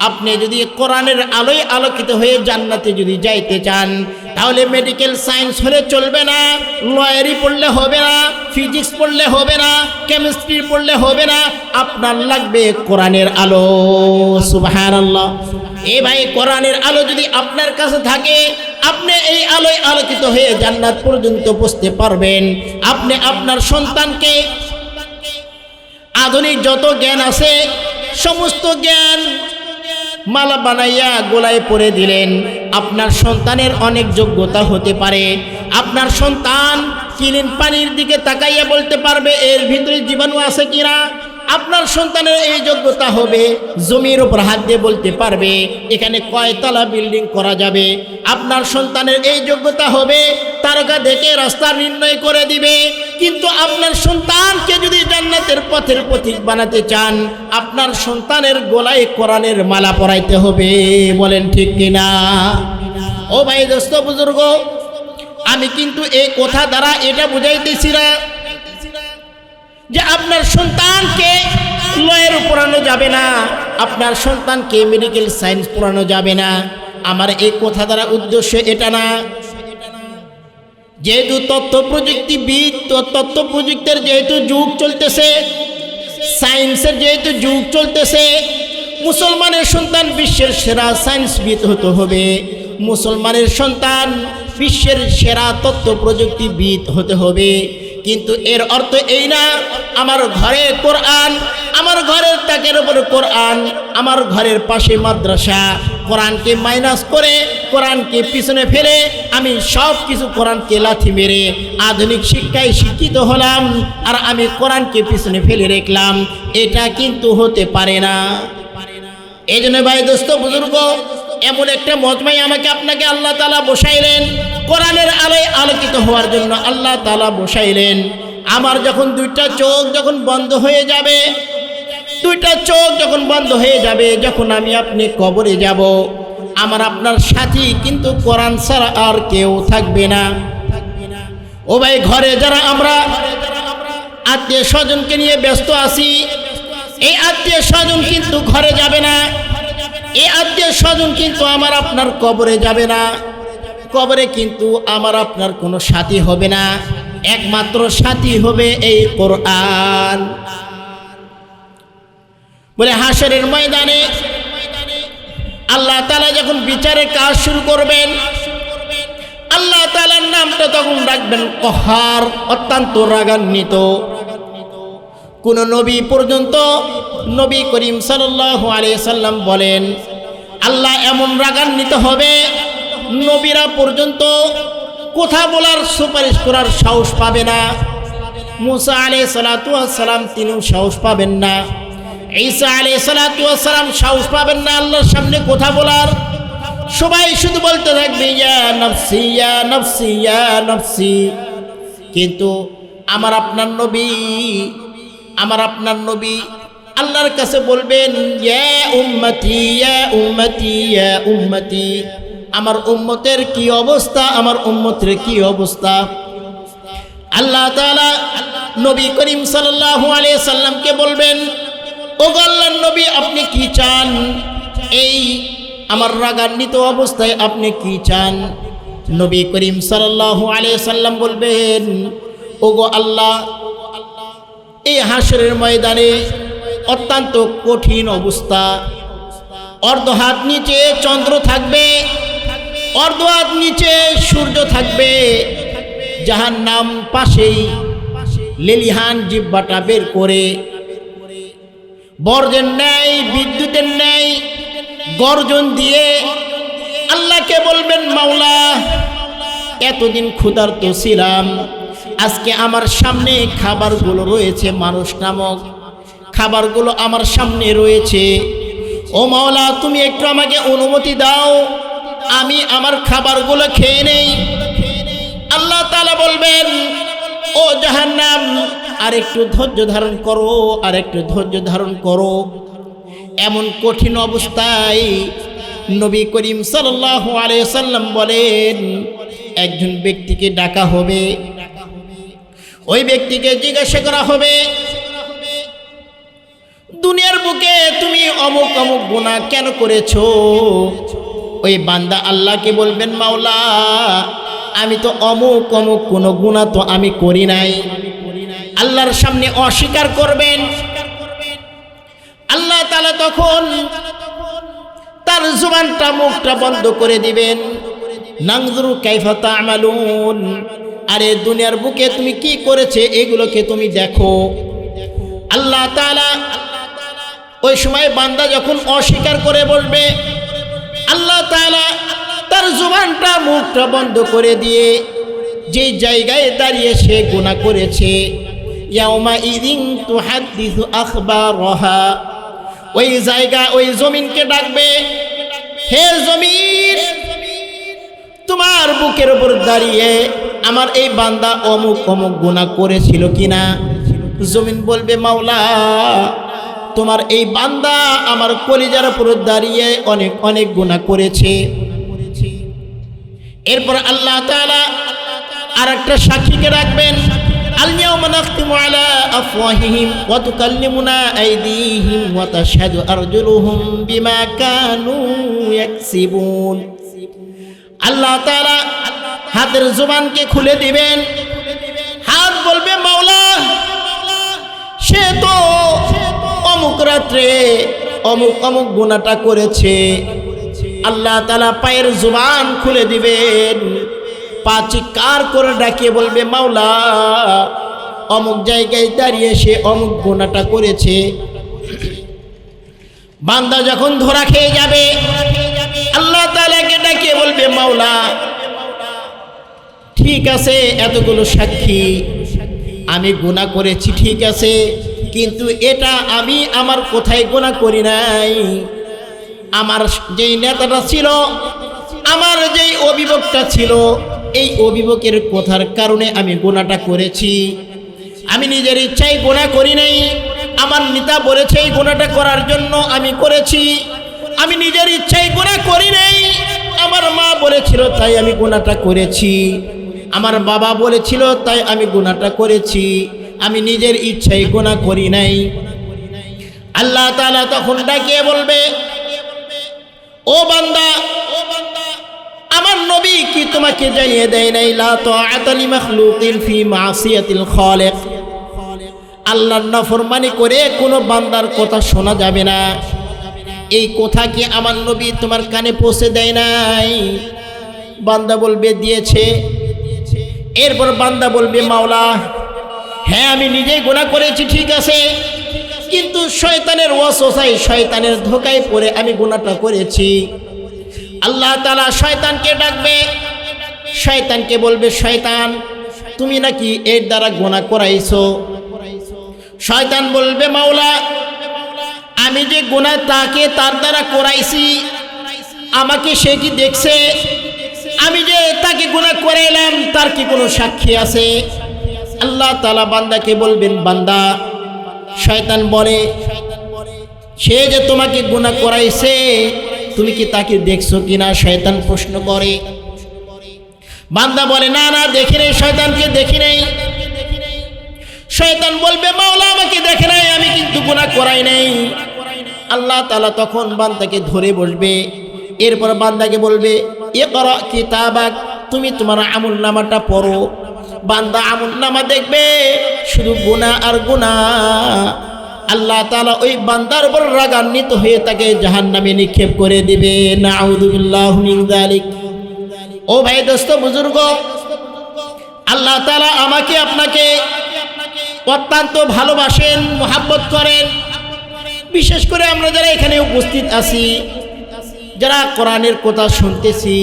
A: আপনি যদি কোরআনের আলোয় আলোকিত হয়ে জান্নাতে যদি যাইতে চান, তাহলে মেডিকেল সায়েন্স হলে চলবে না, লয়ারি পড়লে হবে না, ফিজিক্স পড়লে হবে না, কেমিস্ট্রি পড়লে হবে না, আপনার লাগবে কোরআনের আলো। সুবহানাল্লাহ। এ ভাই, কোরআনের আলো যদি আপনার কাছে থাকে, আপনি এই আলোয় আলোকিত হয়ে জান্নাত পর্যন্ত পৌঁছতে পারবেন। আপনি আপনার সন্তানকে আধুনিক যত জ্ঞান আছে সমস্ত জ্ঞান মালা বানাইয়া গোলায় পরে দিলেন, আপনার সন্তানের অনেক যোগ্যতা হতে পারে। আপনার সন্তান ক্লিন পানির দিকে তাকাইয়া বলতে পারবে এর ভিতরে জীবাণু আছে কিনা। আপনার সন্তানের এই যোগ্যতা হবে জমির উপর হাত দিয়ে বলতে পারবে এখানে কয়তলা বিল্ডিং করা যাবে। আপনার সন্তানের এই যোগ্যতা হবে তারকা দেখে রাস্তা নির্ণয় করে দিবে। কিন্তু আপনার সন্তানকে যদি জান্নাতের পথের পথিক বানাতে চান, আপনার সন্তানের গলায় কোরআনের মালা পরাইতে হবে। বলেন ঠিক কিনা? ও ভাই, দোস্ত, বুজুর্গ, আমি কিন্তু এই কথা দ্বারা এটা বুঝাইতেছি না যে আপনার সন্তানকে লয়ের পড়ানো যাবে না, আপনার সন্তানকে মেডিকেল সায়েন্স পড়ানো যাবে না। আমার এই কথা দ্বারা উদ্দেশ্য এটা না। যেহেতু তথ্য প্রযুক্তিবিদ, তথ্য প্রযুক্তির যেহেতু যুগ চলতেছে, সায়েন্সের যেহেতু যুগ চলতেছে, মুসলমানের সন্তান বিশ্বের সেরা সায়েন্সবিদ হতে হবে, মুসলমানের সন্তান বিশ্বের সেরা তথ্য প্রযুক্তিবিদ হতে হবে। কিন্তু এর অর্থ এই না আমার ঘরে কোরআন, আমার ঘরের তাকের উপর কোরআন, আমার ঘরের পাশে মাদ্রাসা, কোরআনকে মাইনাস করে, কোরআনকে পিছনে ফেলে আমি সব কিছু কোরআনকে লাথি মেরে আধুনিক শিক্ষায় শিক্ষিত হলাম আর আমি কোরআনকে পিছনে ফেলে রাখলাম। এটা কিন্তু হতে পারে না। এই জন্য ভাই, দোস্ত, বুজুর্গ, এমন একটা মজমায় আমাকে আপনাকে আল্লাহ তাআলা বসাইলেন, কোরআনের আলোয় আলোকিত হওয়ার জন্য আল্লাহ তাআলা বসাইলেন। আমার যখন দুইটা চোখ যখন বন্ধ হয়ে যাবে, দুইটা চোখ যখন বন্ধ হয়ে যাবে, যখন আমি আপনি কবরে যাব, আমার আপনার সাথী কিন্তু কোরআন ছাড়া আর কেউ থাকবে না। ও ভাই, ঘরে যারা আমরা আত্মীয় স্বজনকে নিয়ে ব্যস্ত আছি, এই আত্মীয় স্বজন কিন্তু ঘরে যাবে না, এই আত্মীয় স্বজন কিন্তু আমার আপনার কবরে যাবে না। কবরে কিন্তু আমার আপনার কোনো সাথী হবে না, একমাত্র সাথী হবে এই কোরআন। বলে হাসরের ময়দানে আল্লাহ তাআলা যখন বিচারের কাজ শুরু করবেন, আল্লাহ তাআলার নামটা তখন রাখবেন কহার, অত্যন্ত রাগান্বিত। কোন নবী পর্যন্ত নবী করিম সাল্লাল্লাহু আলাইহি সাল্লাম বলেন আল্লাহ এমন রাগান্বিত হবে নবীরা পর্যন্ত কথা বলার সুপারিশ করার সাহস পাবে না। মুসা আলাইহিস সালাতু ওয়াস সালাম তিনিও সাহস পাবেন না, ঈসা আলাইহিস সালাতু ওয়াস সালাম সাহস পাবেন না আল্লাহর সামনে কথা বলার। সবাই শুধু বলতে থাকবে ইয়া নফসি ইয়া নফসি ইয়া নফসি। কিন্তু আমার আপনার নবী আল্লাহর কাছে বলবেন ইয়া উম্মতি ইয়া উম্মতি ইয়া উম্মতি। আমার উম্মতের কি অবস্থা, আমার উম্মতের কি অবস্থা। আল্লাহ তাআলা নবী করিম সাল্লাল্লাহু আলাইহি সাল্লামকে বলবেন ওগো আল্লাহর নবী আপনি কি চান, এই আমার রাগান্বিত অবস্থায় আপনি কি চান। নবী করিম সাল্লাল্লাহু আলাইহি সাল্লাম বলবেন ওগো আল্লাহ এই হাসরের ময়দানে অত্যন্ত কঠিন অবস্থা, অর্ধ হাত নিচে চন্দ্র থাকবে, অর্ধ হাত নিচে সূর্য থাকবে, জাহান্নাম পাশেই লেলিহান জিহ্বাটা বের করে বর্জ্যের ন্যায় বিদ্যুতের ন্যায় গর্জন দিয়ে আল্লাহকে বলবেন মাওলা এতদিন ক্ষুধার্ত ছিলাম, আজকে আমার সামনে খাবারগুলো রয়েছে, মানুষ নামক খাবারগুলো আমার সামনে রয়েছে, ও মাওলা তুমি একটু আমাকে অনুমতি দাও আমি আমার খাবারগুলো খেয়ে নেই। আল্লাহ তাআলা বলবেন ও জাহান্নাম আর একটু ধৈর্য ধারণ করো, আর একটু ধৈর্য ধারণ করো। এমন কঠিন অবস্থায় নবী করিম সাল্লাল্লাহু আলাইহি সাল্লাম বলেন একজন ব্যক্তিকে ডাকা হবে, ওই ব্যক্তিকে জিজ্ঞাসা করা হবে দুনিয়ার বুকে তুমি অমুক অমুক গুনাহ কেন করেছো। ওই বান্দা আল্লাহকে বলবেন মাওলা আমি তো অমুক অমুক কোনো গুনাহ তো আমি করি নাই। আল্লাহর সামনে অস্বীকার করবেন। আল্লাহ তাআলা তখন তার জবানটা মুখটা বন্ধ করে দিবেন। নানজুরু কাইফা তা'মালুন, আরে দুনিয়ার বুকে তুমি কি করেছে এগুলোকে তুমি দেখো। আল্লাহ তাআলা ওই সময় বান্দা যখন অস্বীকার করে বলবে আল্লাহ তাআলা তার জবানটা মুখটা বন্ধ করে দিয়ে যে জায়গায় দাঁড়িয়ে সে গুনাহ করেছে ইয়াউমা ইযিন তুহাদ্দিসু আখবারহা, ওই জায়গা ওই জমিনকে ডাকবে হে জমিন তোমার বুকের উপর দাঁড়িয়ে আমার এই বান্দা অমুক অমুক গুনাহ করেছিল কিনা। জমিন বলবে মাওলা তোমার এই বান্দা আমার কলিজার উপর দাঁড়িয়ে অনেক অনেক গুনাহ করেছে। এরপর আল্লাহ তাআলা আরেকটা সাক্ষীকে রাখবেন আল-ইয়াওমা নাখতিমু আলা আফওয়াহিহিম ওয়া তুকাল্লিমুনা আইদিহিম ওয়া তাশহাদু আরজুলুহুম বিমা কানু ইয়াকসিবুন। আল্লাহ তাআলা হাতের জবানকে খুলে দিবেন, হাত বলবে মাওলা সে তো অমুক রাত্রে অমুক অমুক গুনাহটা করেছে। আল্লাহ তাআলা পায়ের জবান খুলে দিবেন, পা চিৎকার করে ডাকিয়ে বলবে মাওলা অমুক জায়গায় দাঁড়িয়ে সে অমুক গুনাহটা করেছে। বান্দা যখন ধরা খেয়ে যাবে আল্লাহ তাআলাকে ডাকিয়ে বলবে মাওলা ঠিক আছে এতগুলো সাক্ষী আমি গুনাহ করেছি ঠিক আছে, কিন্তু এটা আমি আমার কোথায় গুনাহ করি নাই। আমার যেই নেতাটা ছিল, আমার যেই অভিভাবকটা ছিল, এই অভিভাবকের কথার কারণে আমি গুনাহটা করেছি। আমি নিজের ইচ্ছায় গুনাহ করি নাই, আমার নেতা বলেছে এই গুনাহটা করার জন্য আমি করেছি। আমি নিজের ইচ্ছায় গুনাহ করি নাই, আমার মা বলেছিল তাই আমি গুনাহটা করেছি, আমার বাবা বলেছিল তাই আমি গুনাহটা করেছি, আমি নিজের ইচ্ছায় গুনাহ করি নাই। আল্লাহ তাআলা তখন ডাকিয়ে বলবে ও বান্দা আমার নবী কি তোমাকে জানিয়ে দেয় নাই লা তাআতা লি মাখলুকিন ফি মাসিয়াতিল খালিক, আল্লাহর নাফরমানি করে কোনো বান্দার কথা শোনা যাবে না। এই কথা কি আমার নবী তোমার কানে পৌঁছে দেয় নাই? বান্দা বলবে দিয়েছে। এরপর বান্দা বলবে মাওলা হ্যাঁ আমি নিজেই গুনাহ করেছি ঠিক আছে, কিন্তু শয়তানের ওয়াসওয়াসায় শয়তানের ধোঁকায় পড়ে আমি গুনাহটা করেছি। আল্লাহ তাআলা শয়তানকে ডাকবে, শয়তানকে বলবে শয়তান তুমি নাকি এর দ্বারা গুনাহ করাইছো। শয়তান বলবে মাওলা আমি যে গুনাহ তার দ্বারা করাইছি আমাকে সে কি দেখছে? আমি যে তাকে গুনাহ করাইলাম তার কি কোনো সাক্ষী আছে? আল্লাহ তাআলা বান্দাকে বলবেন বান্দা, শয়তান বলে সে যে তোমাকে গুনাহ করাইছে তুমি কি তাকে দেখছো কিনা? শয়তান প্রশ্ন করে। বান্দা বলে না না দেখি নাই, শয়তানকে দেখি নাই। শয়তান বলবে মাওলা আমাকে দেখে নাই, আমি কিন্তু গুনাহ করাই নাই। আল্লাহ তাআলা তখন বান্দাকে ধরে বসবে, এরপর বান্দাকে বলবে ইকরা কিতাবাক, তুমি তোমার আমলনামাটা পড়ো। বান্দা আমলনামা দেখবে শুধু গুনাহ আর গুনাহ। আল্লাহ তাআলা ওই বান্দার উপর রাগান্বিত হয়ে তাকে জাহান্নামে নিক্ষেপ করে দিবে। নাউযুবিল্লাহি মিন যালিক। ও ভাই দোস্ত বুজুর্গ, আল্লাহ তাআলা আমাকে আপনাকে অত্যন্ত ভালোবাসেন, মহব্বত করেন। বিশেষ করে আমরা যারা এখানে উপস্থিত আছি, যারা কোরআনের কথা শুনতেছি,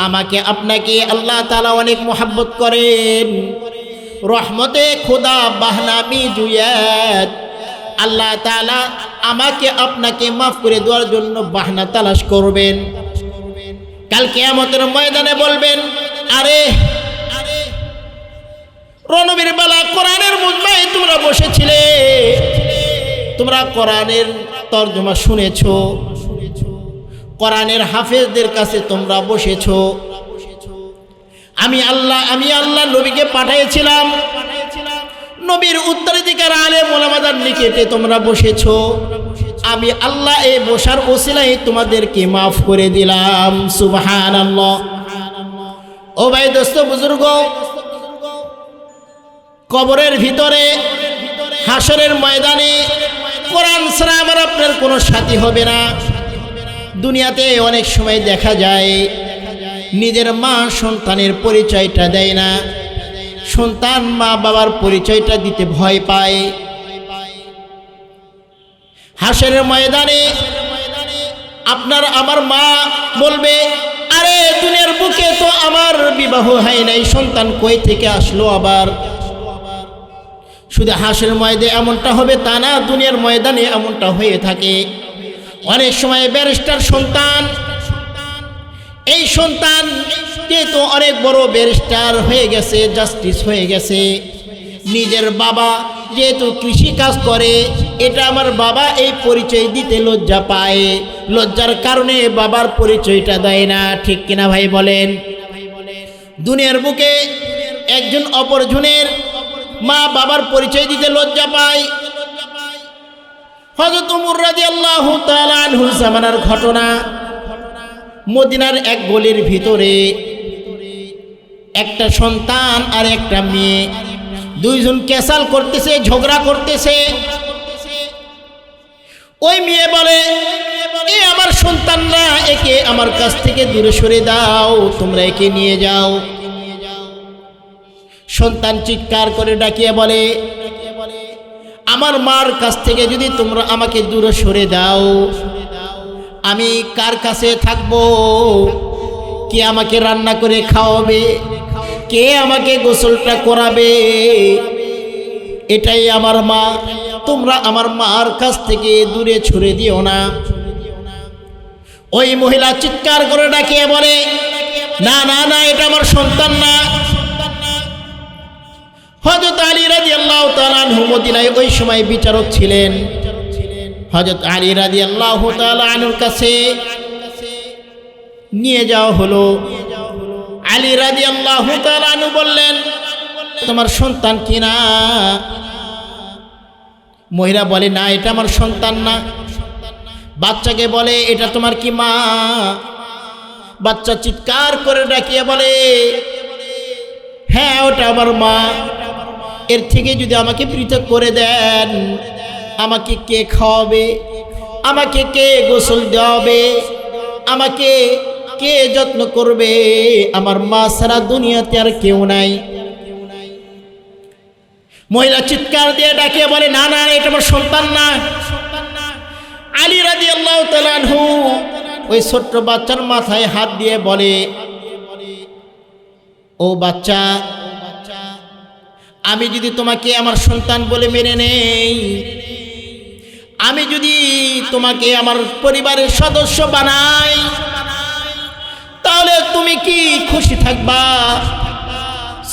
A: আমাকে আপনাকে আল্লাহ তাআলা অনেক মহব্বত করেন। রহমতে খোদা বাহনামি জুয়াত আল্লাহ তাআলা আমাকে আপনাকে মাফ করে দেওয়ার জন্য বাহানা তালাশ করবেন। কাল কিয়ামতের ময়দানে বলবেন আরে রণবীর বালা কোরআনের মুজমায় তোমরা বসেছিলে, তোমরা কোরআনের তরজমা শুনেছো, কোরআনের হাফেজদের কাছে তোমরা বসেছো। আমি আল্লাহ নবীকে পাঠিয়েছিলাম, নবীর উত্তরাধিকার আলেম ওলামাদের নিকটে তোমরা বসেছো। আমি আল্লাহ এই বসার ওসিলায় তোমাদেরকে মাফ করে দিলাম। সুবহানাল্লাহ। ও ভাই দোস্ত বুজুর্গ, কবরের ভিতরে হাসরের ময়দানে কোরআন ছাড়া আমার আপনার কোনো সাথী হবে না। দুনিয়াতে অনেক সময় দেখা যায় নিজের মা সন্তানের পরিচয়টা দেয় না, সন্তান মা বাবার পরিচয়টা দিতে ভয় পায়। হাসরের ময়দানে আপনার আমার মা বলবে আরে দুনিয়ার বুকে তো আমার বিবাহ হয় নাই, সন্তান কই থেকে আসলো আবার। শুধু হাসরের ময়দানে এমনটা হবে তা না, দুনিয়ার ময়দানে এমনটা হয়ে থাকে। অনেক সময় ব্যারিস্টার সন্তান, এই সন্তান যেহেতু অনেক বড় ব্যারিস্টার হয়ে গেছে, জাস্টিস হয়ে গেছে, নিজের বাবা যেহেতু কৃষি কাজ করে, এটা আমার বাবা এই পরিচয় দিতে লজ্জা পায়, লজ্জার কারণে বাবার পরিচয়টা দেয় না। ঠিক কিনা ভাই বলেন? দুনিয়ার বুকে একজন অপরজনের মা বাবার পরিচয় দিতে লজ্জা পায়। হযরত ওমর রাদিয়াল্লাহু তাআলা আনহুর জামানার ঘটনা, মদিনার এক গলির ভিতরে একটা সন্তান আর একটা মেয়ে, দুইজন কেসাল করতেছে, ঝগড়া করতেছে। ওই মেয়ে বলে এ আমার সন্তান না, একে আমার কাছ থেকে দূরে সরে দাও, তোমরা একে নিয়ে যাও। সন্তান চিৎকার করে ডাকিয়ে বলে আমার মার কাছ থেকে যদি তোমরা আমাকে দূরে সরে দাও, আমি কার কাছে থাকবো? কে আমাকে রান্না করে খাওয়াবে? কে আমাকে গোসলটা করাবে? এটাই আমার মা, তোমরা আমার মার কাছ থেকে দূরে সরে দিও না। ওই মহিলা চিৎকার করে ডাকিয়ে বলে না না না, এটা আমার সন্তান না। হযরত আলী রাদিয়াল্লাহু তাআলা আনহু মদিনায় ওই সময় বিচারক ছিলেন। হযরত আলী রাদিয়াল্লাহু তাআলা আনহুর কাছে নিয়ে যাওয়া হলো। আলী রাদিয়াল্লাহু তাআলা আনহু বললেন তোমার সন্তান কিনা? মহিলা বলে না, এটা আমার সন্তান না। বাচ্চাকে বলে এটা তোমার কি মা? বাচ্চা চিৎকার করে ডাকিয়ে বলে হ্যাঁ ওটা আমার মা। এর থেকে যদি আমাকে পৃথক করে দেন, আমাকে কে খাওয়াবে? আমাকে কে গোসল দেওয়াবে? আমাকে কে যত্ন করবে? আমার মা সারা দুনিয়াতে আর কেউ নাই। মহিলা চিৎকার দিয়ে ডাকিয়ে বলে, না না, এটা আমার সন্তান না। আলী রাদিয়াল্লাহু তাআলা আনহু ওই ছোট্ট বাচ্চার মাথায় হাত দিয়ে বলে, ও বাচ্চা, আমি যদি তোমাকে আমার সন্তান বলে মেনে নেই, আমি যদি তোমাকে আমার পরিবারের সদস্য বানাই, তাহলে তুমি কি খুশি থাকবা?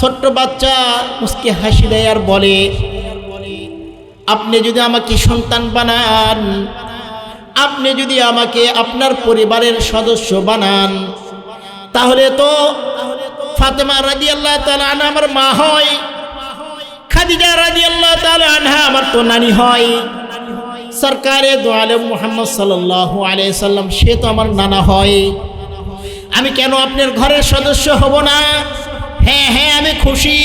A: ছোট্ট বাচ্চা মুস্কি হাসি দেয় আর বলে, আপনি যদি আমাকে সন্তান বানান, আপনি যদি আমাকে আপনার পরিবারের সদস্য বানান, তাহলে তো ফাতেমা রাদিয়াল্লাহু তাআলা আনহা আমার মা হয়, খাদিজা রাদিয়াল্লাহু তাআলা আনহা আমার তো নানি হয়, সরকারে দো আলম মুহাম্মদ সাল্লাল্লাহু আলাইহি সাল্লাম সে তো আমার নানা হয়। আমি কেন আপনার ঘরের সদস্য হব না? হ্যাঁ হ্যাঁ, আমি খুশি।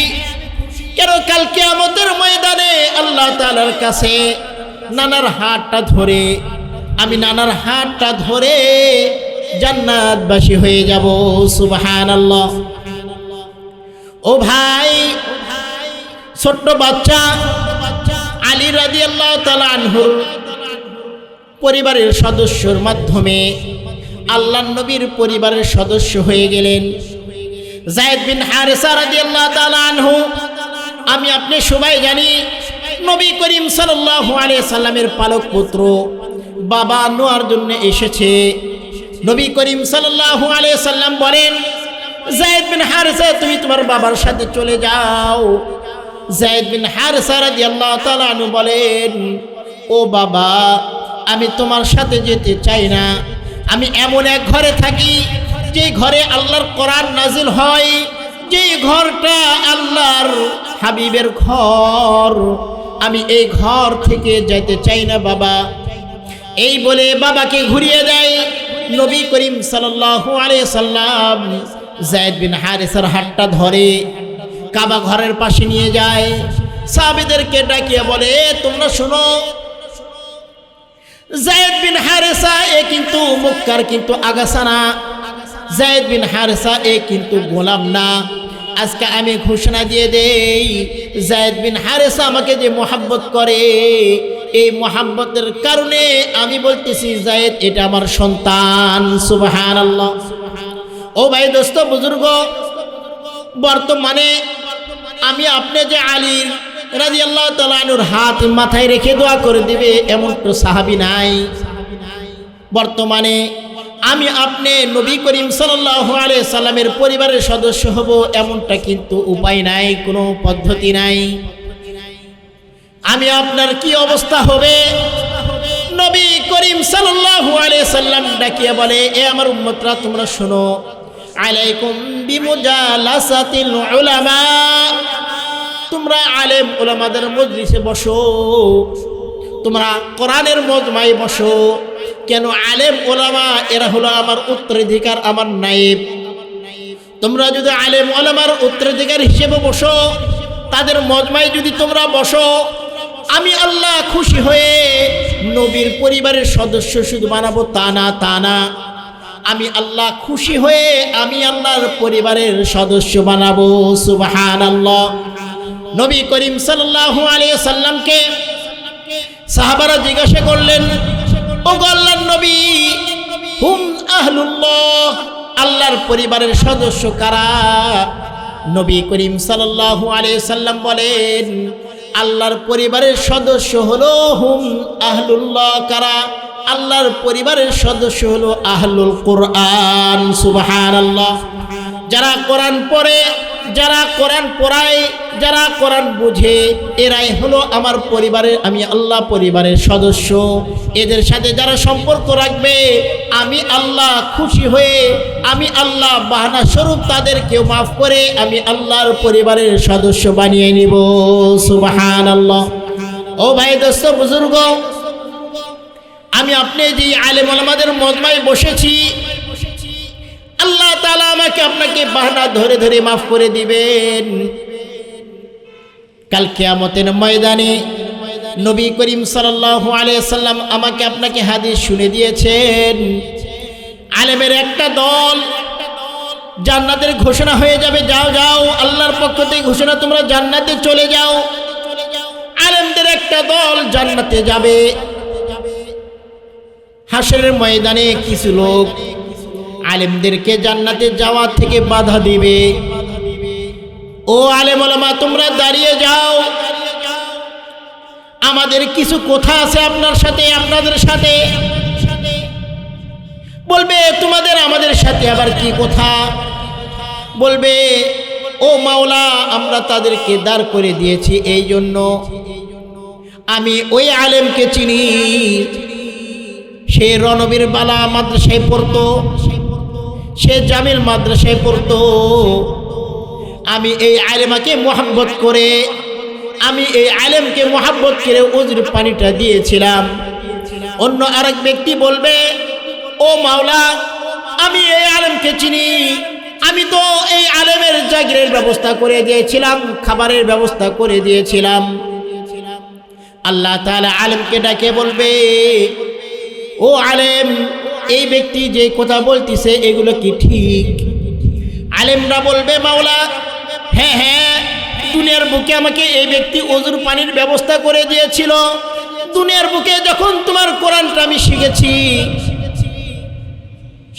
A: কেন কাল কিয়ামতের ময়দানে আল্লাহ তাআলার কাছে নানার হাতটা ধরে, আমি নানার হাতটা ধরে জান্নাতবাসী হয়ে যাব। সুবহানাল্লাহ। ও ভাই, ছোট্ট বাচ্চা আলী রাদিয়াল্লাহু তাআলা আনহুর পরিবারের সদস্যর মাধ্যমে আল্লাহর নবীর পরিবারের সদস্য হয়ে গেলেন। যায়েদ বিন হারেসা রাদিয়াল্লাহু তাআলা আনহু, আমি আপনি সবাই জানি, নবী করিম সাল্লাল্লাহু আলাইহি সাল্লামের পালক পুত্র, বাবা নেওয়ার জন্য এসেছে। নবী করিম সাল্লাল্লাহু আলাইহি সাল্লাম বলেন, যায়েদ বিন হারেসা, তুমি তোমার বাবার সাথে চলে যাও। যায়েদ বিন হারেসা রাদিয়াল্লাহু তাআলা আনহু বলেন, ও বাবা, আমি তোমার সাথে যেতে চাই না। আমি এমন এক ঘরে থাকি যে ঘরে আল্লাহর কোরআন নাজিল হয়, যে ঘরটা আল্লাহর হাবিবের ঘর, আমি এই ঘর থেকে যেতে চাই না বাবা। এই বলে বাবাকে ঘুরিয়ে দেয়। নবী করিম সাল্লাল্লাহু আলাইহি সাল্লাম যায়েদ বিন হারেসার হাতটা ধরে কাবা ঘরের পাশে নিয়ে যায়। সাহাবীদেরকে ডাকিয়ে বলে, তোমরা শোনো, যায়েদ বিন হারেসা এ কিন্তু মক্কার কিন্তু আগাছা না, যায়েদ বিন হারেসা এ কিন্তু গোলাম না। আজকে আমি ঘোষণা দিয়ে দেই, যায়েদ বিন হারেসা আমাকে যে মোহাব্বত করে, এই মোহাব্বতের কারণে আমি বলতেছি যায়েদ এটা আমার সন্তান। সুবহানাল্লাহ। ও ভাই, দোস্ত, বুজুর্গ, বর্তমানে আমি আপনি যে আলীর রাদিয়াল্লাহু তাআলা আনহুর হাত মাথায় রেখে দোয়া করে দিবে এমন তো সাহাবী নাই। বর্তমানে আমি আপনি নবী করিম সাল্লাল্লাহু আলাইহি সাল্লামের পরিবারের সদস্য হব এমনটা কিন্তু উপায় নাই, কোনো পদ্ধতি নাই। আমি আপনার কি অবস্থা হবে? নবী করিম সাল্লাল্লাহু আলাইহি সাল্লাম ডাকিয়ে বলে, এ আমার উম্মতরা, তোমরা শোনো, আলাইকুম বিমুজালাসাতিল উলামা, তোমরা আলেম উলামাদের মজলিসে বসো, তোমরা কোরআনের মজমায় বসো। কেন? আলেম ওলামা এরা হলো আমার উত্তরাধিকার, আমার নায়েব। তোমরা যদি আলেম ওলামার উত্তরাধিকার হিসেবে বসো, তাদের মজমায় যদি তোমরা বসো, আমি আল্লাহ খুশি হয়ে নবীর পরিবারের সদস্য শুধু বানাবো তা না, আমি আল্লাহ খুশি হয়ে আমি আল্লাহর পরিবারের সদস্য বানাবো। সুবহানাল্লাহ। নবী করিম সাল্লাল্লাহু আলাইহি সাল্লামকে সাহাবারা জিজ্ঞাসা করলেন, ও আল্লাহর নবী, হুম আহলুল্লাহ, আল্লাহর পরিবারের সদস্য কারা? নবী করিম সাল্লাল্লাহু আলাইহি সাল্লাম বলেন, আল্লাহর পরিবারের সদস্য হলো হুম আহলুল্লাহ কারা? আল্লাহর পরিবারের সদস্য হলো আহলুল কোরআন। সুবহানাল্লাহ। যারা কোরআন পড়ে, যারা কোরআন পড়ায়, যারা কোরআন বুঝে, এরাই হলো আমার পরিবারের, আমি আল্লাহ পরিবারের সদস্য। এদের সাথে যারা সম্পর্ক রাখবে, আমি আল্লাহ খুশি হয়ে আমি আল্লাহ বাহানা স্বরূপ তাদেরকেও মাফ করে আমি আল্লাহর পরিবারের সদস্য বানিয়ে নিব। সুবহানাল্লাহ। ও ভাই, দোস্ত, বুজুর্গ, আমি আপনি যে আলেম ওলামাদের মজমায় বসেছি, আল্লাহ তাআলা আমাকে আপনাকে বাহানা ধরে ধরে মাফ করে দিবেন। কাল কিয়ামতের ময়দানে নবী করিম সাল্লাল্লাহু আলাইহি সাল্লাম আমাকে আপনাকে হাদিস শুনে দিয়েছেন, আলেমের একটা দল জান্নাতের ঘোষণা হয়ে যাবে। যাও যাও, আল্লাহর পক্ষ থেকে ঘোষণা, তোমরা জান্নাতে চলে যাও। একটা দল জান্নাতে যাবে। হাসরের ময়দানে কিছু লোক আলেমদেরকে জান্নাতে যাওয়া থেকে বাধা দিবে। ও আলেম ওলামা, তোমরা দাঁড়িয়ে যাও, আমাদের কিছু কথা আছে আপনার সাথে, আপনাদের সাথে। বলবে তোমাদের আমাদের সাথে আবার কি কথা? বলবে ও মাওলা, আমরা তাদেরকে দাঁড় করে দিয়েছি এই জন্য। আমি ওই আলেমকে চিনি, সে রণবীর বালা মাদ্রাসায় পড়তো, সে জামিল মাদ্রাসায় পড়তো। আমি এই আলেমাকে মোহাব্বত করে, আমি এই আলেমকে মোহাব্বত করে ওজুর পানিটা দিয়েছিলাম। অন্য আরেক ব্যক্তি বলবে ও মাওলা, আমি এই আলেমকে চিনি, আমি তো এই আলেমের জাগিরের ব্যবস্থা করে দিয়েছিলাম, খাবারের ব্যবস্থা করে দিয়েছিলাম। আল্লাহ তাআলা আলেমকে ডাকে বলবে ও আলেম, এই ব্যক্তি যে কথা বলতিছে এগুলো কি ঠিক? আলেমরা বলবে মাওলা, হ্যাঁ হ্যাঁ, দুনিয়ার বুকে আমাকে এই ব্যক্তি ওজুর পানির ব্যবস্থা করে দিয়েছিল। দুনিয়ার বুকে যখন তোমার কোরআনটা আমি শিখেছি,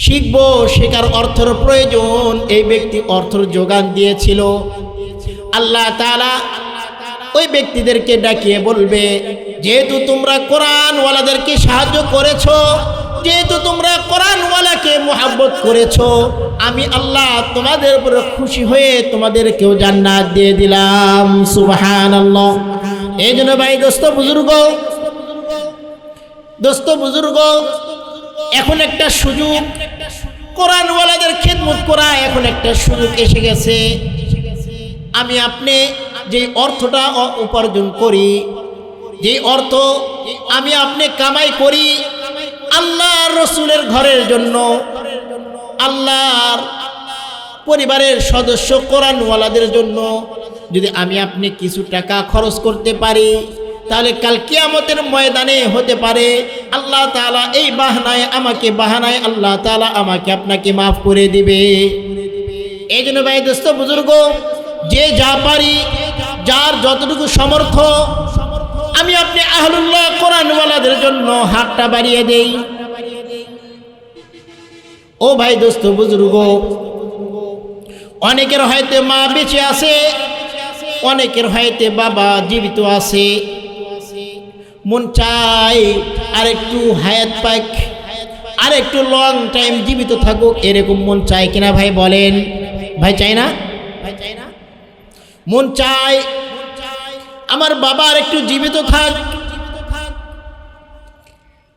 A: শিখবো, শেখার অর্থের প্রয়োজন, এই ব্যক্তি অর্থের যোগান দিয়েছিল। আল্লাহ তাআলা ওই ব্যক্তিদেরকে ডাকিয়ে বলবে, যেহেতু তোমরা কোরআনওয়ালাদেরকে সাহায্য করেছো, যেহেতু তোমরা কোরআনওয়ালাকে মোহাব্বত করেছো, আমি আল্লাহ তোমাদের উপর খুশি হয়ে তোমাদেরকেও জান্নাত দিয়ে দিলাম। সুবহানাল্লাহ। এই জন্য ভাই, দোস্ত বুজুর্গ, এখন একটা সুযোগ, কোরআনওয়ালাদের খেদমত করা এখন একটা সুযোগ এসে গেছে। আমি আপনি যে অর্থটা উপার্জন করি, যে অর্থ আমি আপনি কামাই করি আল্লাহর রসুলের ঘরের জন্য, আল্লাহর পরিবারের সদস্য কোরআনওয়ালাদের জন্য, যদি আমি আপনি কিছু টাকা খরচ করতে পারি, তাহলে কাল কিয়ামতের ময়দানে হতে পারে আল্লাহ তাআলা এই বাহানায় আল্লাহ তাআলা আমাকে আপনাকে মাফ করে দিবে। এই জন্য ভাই, দোস্ত বুজুর্গ, যে যা পারি, যার যতটুকু সমর্থ, আমি আপনি আহলুল্লাহ কোরআনওয়ালাদের জন্য হাতটা বাড়িয়ে দেই। ও ভাই, দোস্ত বুজুর্গ, অনেকের হয়তো মা বেঁচে আছে, অনেকের হয়তো বাবা জীবিত আছে, মন চায় আর একটু হায়াত পাক, আর একটু লং টাইম জীবিত থাকুক, এরকম মন চায় কিনা ভাই বলেন? ভাই চাই না? মন চায় আমার বাবা আর একটু জীবিত থাক,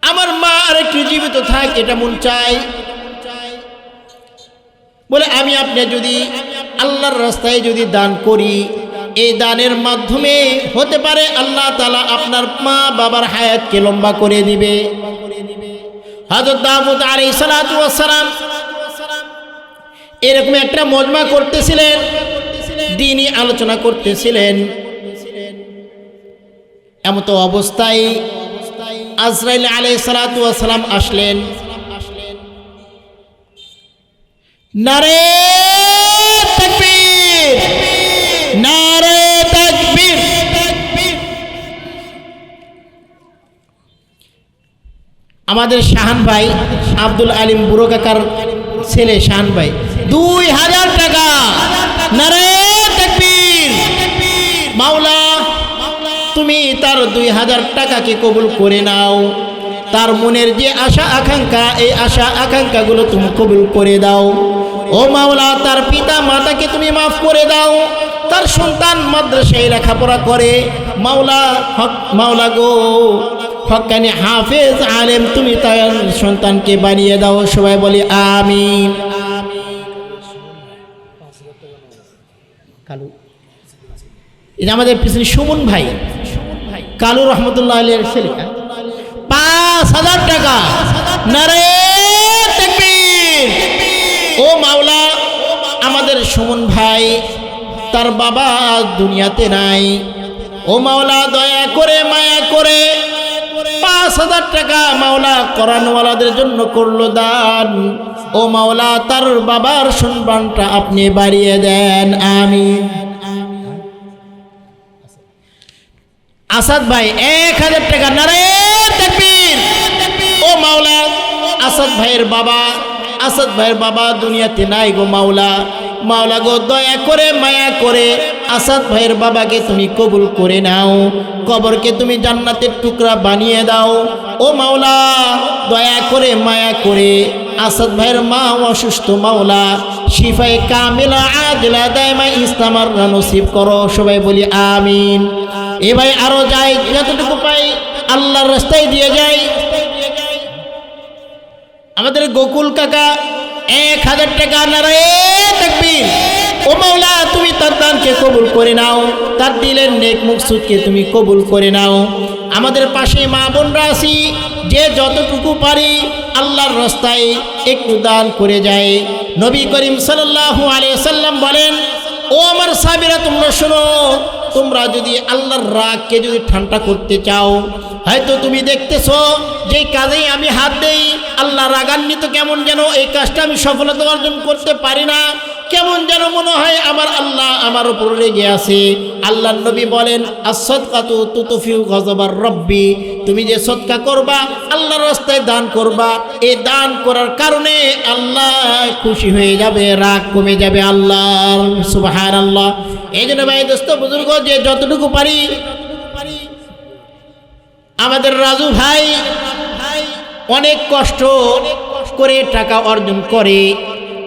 A: আমার মা আর একটু জীবিত থাক, এটা মন চায়। বলে আমি আপনি যদি আল্লাহর রাস্তায় যদি দান করি, এই দানের মাধ্যমে হতে পারে আল্লাহ তাআলা আপনার মা বাবার হায়াতকে লম্বা করে দিবে। হযরত দাউদ আলাইহিস সালাতু ওয়াস সালাম এরকম একটা মজমা করতেছিলেন, দ্বীনি আলোচনা করতেছিলেন। এমত অবস্থায় আজরাইল আলাইহিস সালাতু ওয়াস সালাম আসলেন। নারে তাকবীর, নারে তাকবীর। আমাদের শাহান ভাই, আব্দুল আলিম বুড়ো কাকার ছেলে শাহান ভাই, 2000 টাকা। নারে তাকবীর। মাওলা, তুমি তার 2000 টাকাকে কবুল করে নাও। তার মনের যে আশা আকাঙ্ক্ষা, এই আশা আকাঙ্ক্ষাগুলো তুমি কবুল করে দাও। ও মাওলা, তার পিতা মাতাকে তুমি মাফ করে দাও। তার সন্তান মাদ্রাসায় লেখাপড়া করে, মাওলা গো, হক্কানি হাফেজ আলেম তুমি তার সন্তানকে বানিয়ে দাও। সবাই বলি আমিন। কালু, এটা আমাদের পিছনে সুমন ভাই, কালু রহমতুল্লাহ আলাইহির ছেলে, 5000 টাকা। নারে তাকবীর। ও মাওলা, আমাদের সুমন ভাই, তার বাবা দুনিয়াতে নাই। ও মাওলা, দয়া করে মায়া করে 5000 টাকা মাওলা কোরআনওয়ালাদের জন্য করলো দান। ও মাওলা, তার বাবার সম্মানটা আপনি বাড়িয়ে দেন। আমিন। আসাদ ভাই 1000 টাকা, নারে তাকবীর। ও মাওলা, আসাদ ভাইয়ের বাবা দুনিয়াতে নাই গো মাওলা। মাওলা গো, দয়া করে মায়া করে আসাদ ভাইয়ের বাবাকে তুমি কবুল করে নাও, কবরকে তুমি জান্নাতের টুকরা বানিয়ে দাও। ও মাওলা, দয়া করে মায়া করে আসাদ ভাইয়ের মা অসুস্থ, মাওলা শিফায়ে কামিলা আজলা দায়মা ইস্তামার নসিব করো। সবাই বলি আমিন। এ ভাই আরো যাই, যতটুকু পাই আল্লাহর রাস্তায় দিয়ে যাই। আমাদের গোকুল কাকা 1000 টাকা, নারে তাকবীর। ও মাওলা, তুমি তার দানকে কবুল করে নাও, তার দিলের নেক মকসুদকে তুমি কবুল করে নাও। আমাদের পাশে মা বোনরা আছি, যে যতটুকু পারি আল্লাহর রাস্তায় একটু দান করে যায়। নবী করিম সাল্লাল্লাহু আলাইহি সাল্লাম বলেন, ও আমার সাহাবীরা তোমরা শোনো, তোমরা যদি আল্লাহর রাগকে যদি ঠান্ডা করতে চাও, হয়তো তুমি দেখতেছো যে কাজেই আমি হাত দেই আল্লাহ রাগান্বিত, কেমন যেন এই কাজটা আমি সফলতা অর্জন করতে পারি না, কেমন যেন মনে হয় আমার আল্লাহ আমার উপর রেগে আছে। আল্লাহর নবী বলেন, as-সাদকাতু তুতফিউ গযবার রব্বি, তুমি যে সদকা করবা, আল্লাহর রাস্তায় দান করবা, এই দান করার কারণে আল্লাহ খুশি হয়ে যাবে, রাগ কমে যাবে আল্লাহর। সুবহানাল্লাহ। এই জন্য ভাই দোস্ত বুজুর্গ, যে যতটুকু পারি, আমাদের রাজু ভাই অনেক কষ্ট করে টাকা অর্জন করে,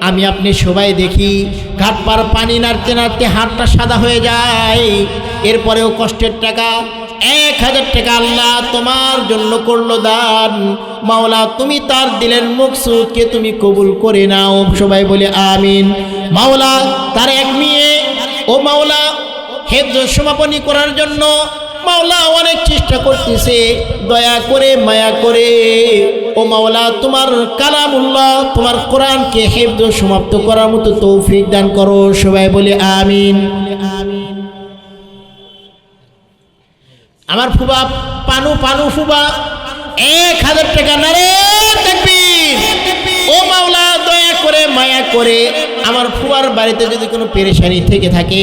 A: আমি আপনি সবাই দেখি ঘাট পার পানি নাড়তে নাড়তে হাতটা সাদা হয়ে যায়, এরপরেও কষ্টের টাকা 1000 টাকা আল্লাহ তোমার জন্য করলো দান। মাওলা, তুমি তার দিলের মকসুদকে তুমি কবুল করে নাও। সবাই বলে আমিন। মাওলা, তার এক মেয়ে, ও মাওলা হেফজ সমাপনী করার জন্য মাওলা অনেক চেষ্টা করতেছে, দয়া করে মায়া করে ও মাওলা তোমার কালামুল্লাহ, তোমার কোরআনকে হেফজ সমাপ্ত করার মতো তৌফিক দান করো। সবাই বলে আমিন। আমার ফুবা পানু ফুবা 1000 টাকা, নারে তাকবীর। ও মাওলা, দয়া করে মায়া করে আমার ফুয়ার বাড়িতে যদি কোনো পেরেশানি থেকে থাকে,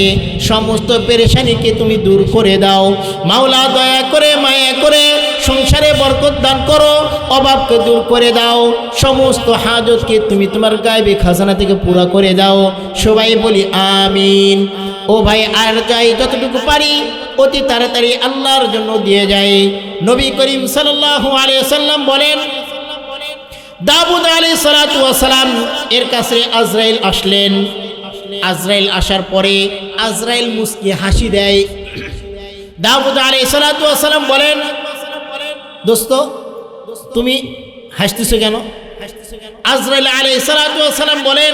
A: সমস্ত পেরেশানিকে তুমি দূর করে দাও। মাওলা, দয়া করে মায়া করে সংসারে বরকত দান করো, অভাবকে দূর করে দাও, সমস্ত হাজতকে তুমি তোমার গায়বে খাজানা থেকে পুরা করে দাও। সবাই বলি আমিন। ও ভাই, আর যাই যতটুকু পারি অতি তাড়াতাড়ি আল্লাহর জন্য দিয়ে যায়। নবী করিম সাল্লাল্লাহু আলাইহি ওয়াসাল্লাম বলেন, দাউদ আলাইহিস সালাতু ওয়াস সালাম এর কাছে আজরাইল আসলেন। আজরাইল আসার পরে আজরাইল মুস্কি হাসি দেয়। দাউদ আলাইহিস সালাতু ওয়াস সালাম বলেন, দোস্ত তুমি হাসতেছো কেন? আজরাইল আলাইহিস সালাতু ওয়াস সালাম বলেন,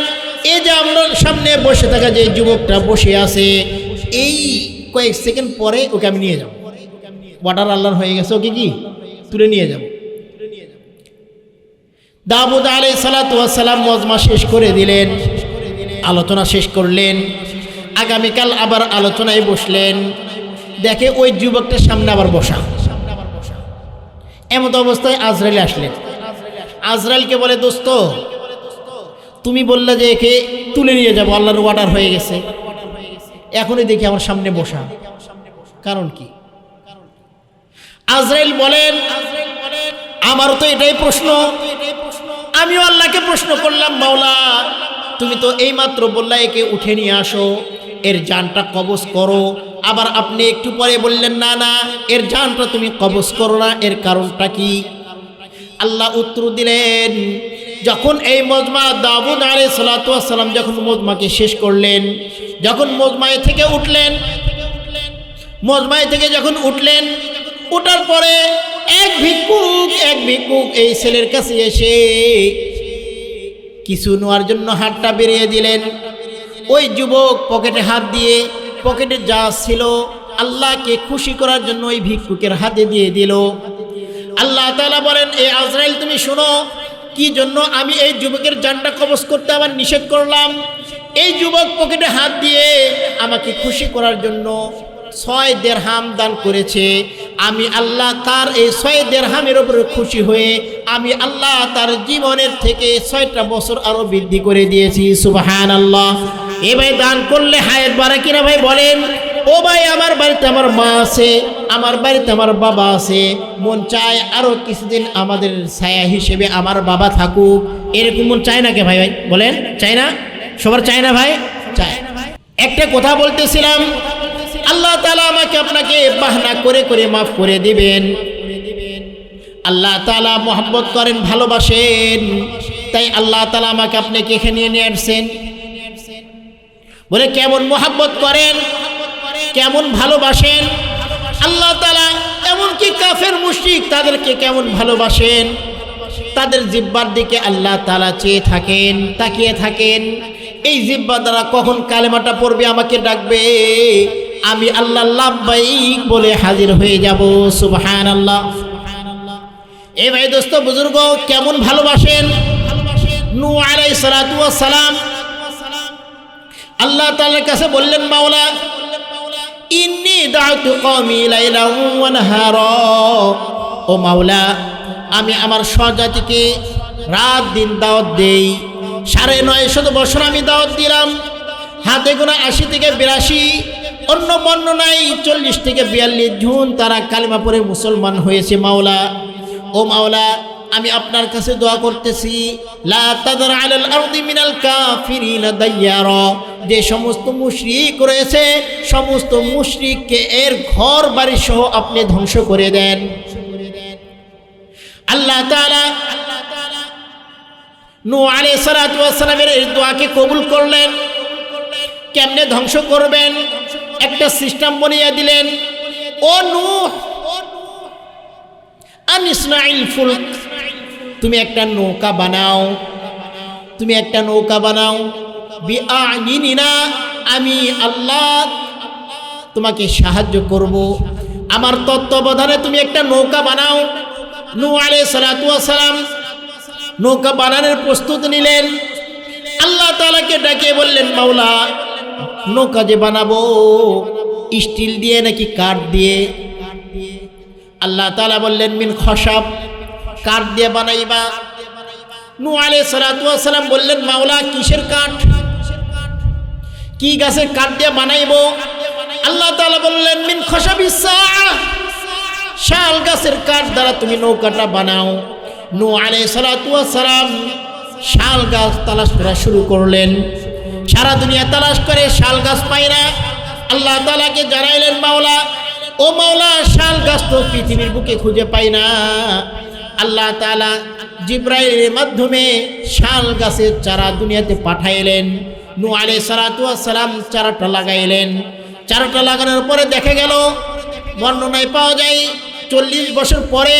A: এই যে আমার সামনে বসে থাকা যে যুবকটা বসে আছে, এই কয়েক সেকেন্ড পরে ওকে আমি নিয়ে যাব। ওয়াটার আল্লাহর হয়ে গেছে, ওকে কি তুলে নিয়ে যাব। দাউদ আলাইহিস সালাতু ওয়াস সালাম মজমা শেষ করে দিলেন, আলোচনা শেষ করলেন, আগামীকাল আবার আলোচনায় বসলেন। দেখে ওই যুবকটার সামনে আবার বসা। এমত অবস্থায় আজরাইল আসলেন। আজরাইলকে বলে, দোস্ত তুমি বললে যে একে তুলে নিয়ে যাবো, আল্লাহর ওয়াটার হয়ে গেছে, এখনই দেখি আমার সামনে বসা, কারণ কি? আজরাইল বলেন, আমারও তো এটাই প্রশ্ন, আমিও আল্লাহকে প্রশ্ন করলাম, মাওলা তুমি তো এইমাত্র বললা একে উঠে নিয়ে আসো, এর জানটা কবজ করো, আবার আপনি একটু পরে বললেন না না এর জানটা তুমি কবজ করো না, এর কারণটা কি? আল্লাহ উত্তর দিলেন, যখন এই মজমা দাউদ আলাইহিস সালাতু ওয়াস সালাম যখন মজমাকে শেষ করলেন, যখন মজমায় থেকে উঠলেন, মজমায় থেকে যখন উঠলেন, ওঠার পরে এক ভিক্ষুক এই ছেলের কাছে এসে কিছু নেওয়ার জন্য হাতটা বেরিয়ে দিলেন। ওই যুবক পকেটে হাত দিয়ে পকেটে যা ছিল আল্লাহকে খুশি করার জন্য ওই ভিক্ষুকের হাতে দিয়ে দিল। আল্লাহ তাআলা বলেন, এ আজরাইল তুমি শোনো, কি জন্য আমি এই যুবকের জানটা কবজ করতে আবার নিষেধ করলাম? এই যুবক পকেটে হাত দিয়ে আমাকে খুশি করার জন্য 6 দিরহাম দান করেছে। আমি আল্লাহ তার এই 6 দিরহামের উপরে খুশি হয়ে আমি আল্লাহ তার জীবনের থেকে 6টা বছর আরো বৃদ্ধি করে দিয়েছি। সুবহানাল্লাহ। এ ভাই, দান করলে হায়াত বাড়ে কিনা ভাই বলেন? ও ভাই, আমার বাড়িতে আমার মা আছে, আমার বাড়িতে আমার বাবা আছে, মন চায় আরো কিছুদিন আমাদের ছায়া হিসেবে আমার বাবা থাকুক, এরকম মন চায় না কে ভাই? ভাই বলেন, চায় না? সবার চায় না ভাই? চায়। একটা কথা বলতেছিলাম, আল্লাহ তাআলা আমাকে আপনাকে বাহানা করে করে মাফ করে দিবেন। আল্লাহ তাআলা মহব্বত করেন, ভালোবাসেন, তাই আল্লাহ তাআলা আমাকে আপনাকে এখানে নিয়ে আসছেন। বলে কেমন মহব্বত করেন, কেমন ভালোবাসেন আল্লাহ তাআলা, এমনকি কাফের মুশরিক তাদেরকে কেমন ভালোবাসেন, তাদের জিহ্বার দিকে আল্লাহ তাআলা চেয়ে থাকেন, তাকিয়ে থাকেন। এই জিহ্বা দ্বারা কখন কালেমাটা পড়বে, আমাকে ডাকবে, আমি আল্লাহ লাব্বাইক বলে হাজির হয়ে যাব। সুবহানাল্লাহ। এই ভাই দোস্ত বুজুর্গ, কেমন ভালোবাসেন নূহ আলাইহিস সালাতু ওয়াস সালাম। আল্লাহ তাআলার কাছে বললেন, মাওলা ইন্নী দাউতু কওমি লাইলান ওয়া নাহারা, ও মাওলা আমি আমার স্বজাতিকে রাত দিন দাওয়াত দেই। ৯৫০ বছর আমি দাওয়াত দিলাম, হাতে গোনা ৮০ থেকে ৮২, অন্য বর্ণনায় ৪০ থেকে ৪২ জন তারা কালিমা পড়ে মুসলমান হয়েছে। মাওলা, ও মাওলা আমি আপনার কাছে দোয়া করতেছি, লা তাদার আলাল আরদি মিনাল কাফিরিনা দাইয়ারা, যে সমস্ত মুশরিক রয়েছে সমস্ত মুশরিককে এর ঘর বাড়ি সহ আপনি ধ্বংস করে দেন। আল্লাহ তাআলা নূহ আলাইহিস সালাতু ওয়াস সালামের এই দোয়াকে কবুল করলেন। কেমনে ধ্বংস করবেন একটা সিস্টেম বানিয়ে দিলেন। ও নূহ আনিসনাইল ফুলক, তুমি একটা নৌকা বানাও, তুমি একটা নৌকা বানাও, বিআইনিনা, আমি আল্লাহ তোমাকে সাহায্য করব, আমার তত্ত্বাবধানে তুমি একটা নৌকা বানাও। নূহ আলাইহিস সালাতু ওয়াস সালাম নৌকা বানানোর প্রস্তুতি নিলেন। আল্লাহ তাআলাকে ডেকে বললেন, মাওলা নৌকা যে বানাবো স্টিল দিয়ে নাকি কাঠ দিয়ে? আল্লাহ তাআলা বললেন, মিন খসাব, কাঠ দিয়ে বানাইবা। নূহ আলাইহিস সালাতু ওয়াস সালাম বললেন, মাওলা কিসের কাঠ, কি গাছের কাঠ দিয়ে বানাইবো? আল্লাহ তাআলা বললেন, মিন খসাবিস সাআ, শাল গাছের কাঠ দ্বারা তুমি নৌকাটা বানাও। নূহ আলাইহিস সালাতু ওয়াস সালাম শাল গাছ তালাশ করা শুরু করলেন। সারা দুনিয়া তালাশ করে শাল গাছ পায় না। আল্লাহ তাআলাকে জানাইলেন, মাওলা ও মাওলা শাল গাছ তো পৃথিবীর বুকে খুঁজে পাই না। আল্লাহ তাআলা জিবরাইলের মাধ্যমে শাল গাছের চারা দুনিয়াতে পাঠাইলেন। নূহ আলাইহিস সালাতু ওয়াস সালাম চারাটা লাগাইলেন। চারাটা লাগানোর পরে দেখা গেল, বর্ণনায় পাওয়া যায় ৪০ বছর পরে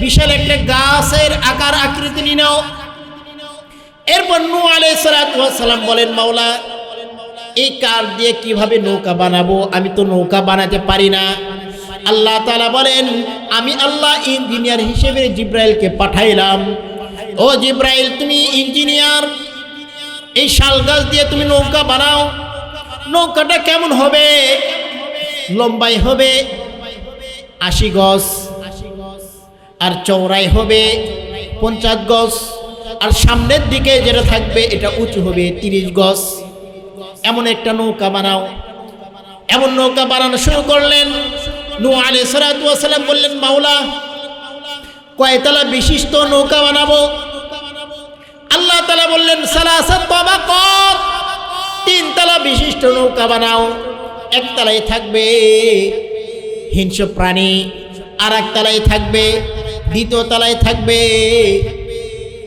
A: বিশাল একটা গাছের আকার আকৃতি নিল। এরপর নূহ আলাইহিস সালাতু ওয়াস সালাম বলেন, মাওলা এই কাঠ দিয়ে কিভাবে নৌকা বানাবো, আমি তো নৌকা বানাতে পারি না। আল্লাহ তাআলা বলেন, আমি আল্লাহ ইঞ্জিনিয়ার হিসেবে জিবরাইলকে পাঠাইলাম। ও জিবরাইল, তুমি ইঞ্জিনিয়ার, এই শাল গাছ দিয়ে তুমি নৌকা বানাও। নৌকাটা কেমন হবে? লম্বাই হবে ৮০ গজ, আর চওড়াই হবে ৫০ গজ, আর সামনের দিকে যেটা থাকবে এটা উঁচু হবে ৩০ গজ। এমন একটা নৌকা বানাও। এমন নৌকা বানানো শুরু করলেন। নূহ আলাইহিস সালাতু ওয়াস সালাম বললেন, মাওলা কয়তলা বিশিষ্ট নৌকা বানাবো? আল্লাহ তাআলা বললেন, সালাসাত তাবাকাত, ৩ তলা বিশিষ্ট নৌকা বানাও। একতলায় থাকবে হিংস্র প্রাণী, আর একতলায় থাকবে, দ্বিতীয় তলায় থাকবে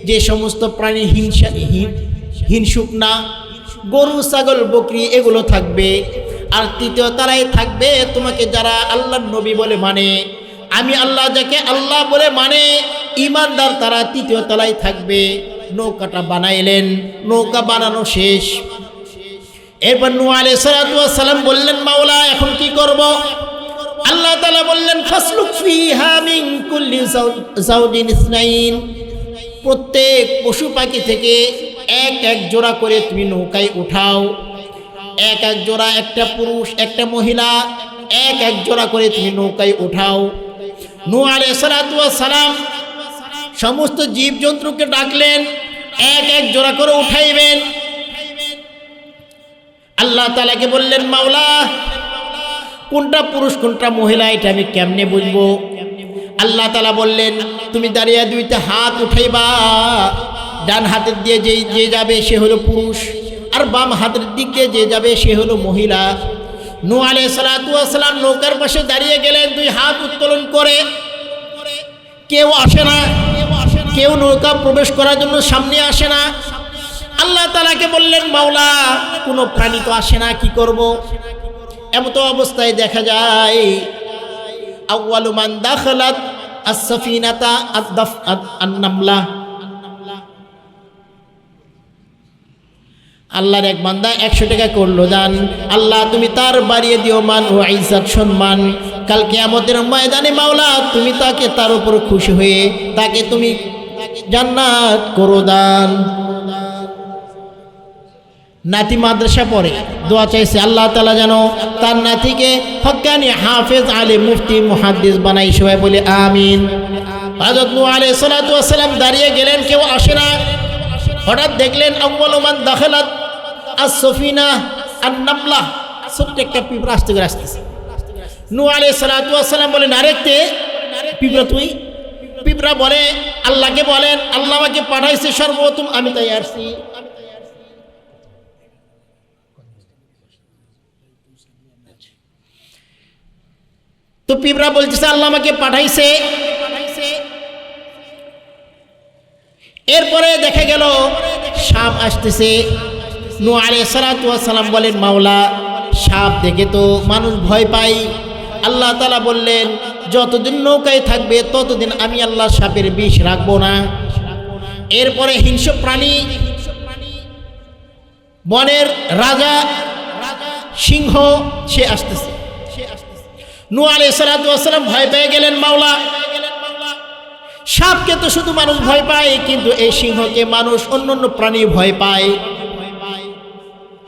A: যে সমস্ত প্রাণী হিংসুক না, গরু ছাগল বকরি এগুলো থাকবে। আর তৃতীয় তলায় থাকবে তোমাকে যারা আল্লাহর নবী বলে মানে, আমি আল্লাহ যাকে আল্লাহ বলে মানে ঈমানদার, তারা তৃতীয় তলায় থাকবে। নৌকাটা বানাইলেন। নৌকা বানানো শেষ। এরপর নূহ আলাইহিস সালাতু ওয়াস সালাম বললেন, মাওলা এখন কি করব? আল্লাহ তাআলা বললেন, ফাসলুক ফিহা মিন কুল্লি যাওজিন ইসনাইন, প্রত্যেক পশু পাখি থেকে এক এক জোড়া করে তুমি নৌকায় উঠাও। এক এক জোড়া, একটা পুরুষ একটা মহিলা, এক এক জোড়া করে তুমি নৌকায় উঠাও। নূহ আলাইহিস সালাতু ওয়াস সালাম সমস্ত জীবজন্তুকে ডাকলেন, এক এক জোড়া করে উঠাইবেন। আল্লাহ তাআলাকে বললেন, মাওলা কোনটা পুরুষ কোনটা মহিলা এটা আমি কেমনে বুঝবো? আল্লাহ তাআলা বললেন, তুমি দাঁড়িয়ে দুইটা হাত উঠাইবা, ডান হাতের দিয়ে যে যাবে সে হলো পুরুষ, আর বাম হাতের দিক দিয়ে যে যাবে সে হলো মহিলা। নূহ আলাইহিস সালাতু ওয়াস সালাম নৌকার পাশে দাঁড়িয়ে গেলেন, দুই হাত উত্তোলন করে। কেউ আসে না, কেউ নৌকা প্রবেশ করার জন্য সামনে আসে না। আল্লাহ তাআলাকে বললেন, মাওলা কোনো প্রাণী তো আসে না, কি করব? এমতো অবস্থায় দেখা যায় আউয়ালু মান দাখালাত আস-সাফিনাতা আন-নামলা। আল্লাহর এক বান্দা 100 টাকা করলো দান, আল্লাহ তুমি তার বাড়িয়ে দিও মান ও ইজ্জত সম্মান। কাল কিয়ামতের ময়দানে মাওলা তুমি তাকে তার উপর খুশি হয়ে তাকে তুমি জান্নাত করো দান। নাতি মাদ্রাসা পড়ে, দোয়া চাইছে আল্লাহ তাআলা যেন তার নাতিকে হক্কানি হাফেজ আলিম মুফতি মুহাদ্দিস বানাই। সবাই বলে আমিন। হযরত নূহ আলাইহিস সালাতু ওয়াস সালাম দাঁড়িয়ে গেলেন, কেউ আসে না। হঠাৎ দেখলেন আউয়ালু মান দাখালাত আস-সাফিনা আন-নামলা, ছোট্ট একটা পিঁপড়া আসতে আসতেছে। নূহ আলাইহিস সালাতু ওয়াস সালাম বলেন, আরেকতে পিঁপড়া তুই? পিঁপড়া বলে আল্লাহকে বলেন, আল্লাহ আমাকে পাঠাইছে সর্বপ্রথম, আমি তাই আসছি। তো পিঁপড়া বলতেছে আল্লাহ আমাকে পাঠাইছে। এরপরে দেখা গেল সাপ আসতেছে। নূহ আলাইহিস সালাতু ওয়াস সালাম বলেন, মাওলা সাপ দেখে তো মানুষ ভয় পায়। আল্লাহ তাআলা বললেন, যতদিন নৌকায় থাকবে ততদিন আমি আল্লাহ সাপের বিষ রাখবো না। এরপরে হিংস্র প্রাণী, বনের রাজা সিংহ সে আসতেছে। নূহ আলাইহিস সালাতু ওয়াস সালাম ভয় পেয়ে গেলেন, মাওলা সাপকে তো শুধু মানুষ ভয় পায়, কিন্তু এই সিংহকে মানুষ অন্যান্য প্রাণী ভয় পায়।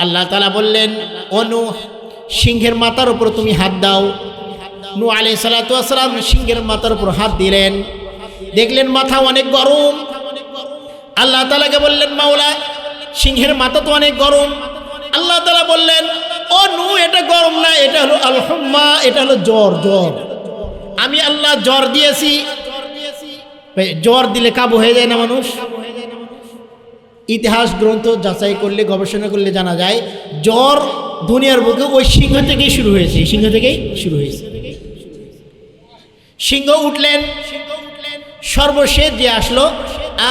A: আল্লাহ তাআলা বললেন, ও নূহ সিংহের মাথার উপর তুমি হাত দাও। নূহ আলাইহিস সালাতু ওয়াস সালাম সিংহের মাথার উপর হাত দিলেন, দেখলেন মাথা অনেক গরম। আল্লাহ তাআলাকে বললেন, মাওলা সিংহের মাথা তো অনেক গরম। আল্লাহ তাআলা বললেন, ও নূহ এটা গরম না, এটা হলো আল হুম্মা, এটা হলো জ্বর। আমি আল্লাহ জ্বর দিয়েছি। জ্বর দিলে কাবু হয়ে যায় না মানুষ? ইতিহাস গ্রন্থ যাচাই করলে, গবেষণা করলে জানা যায় জ্বর দুনিয়ার বুকে ওই সিংহ থেকেই শুরু হয়েছে। সিংহ থেকেই শুরু হয়েছে। সিংহ উঠলেন, সর্বশেষ যে আসলো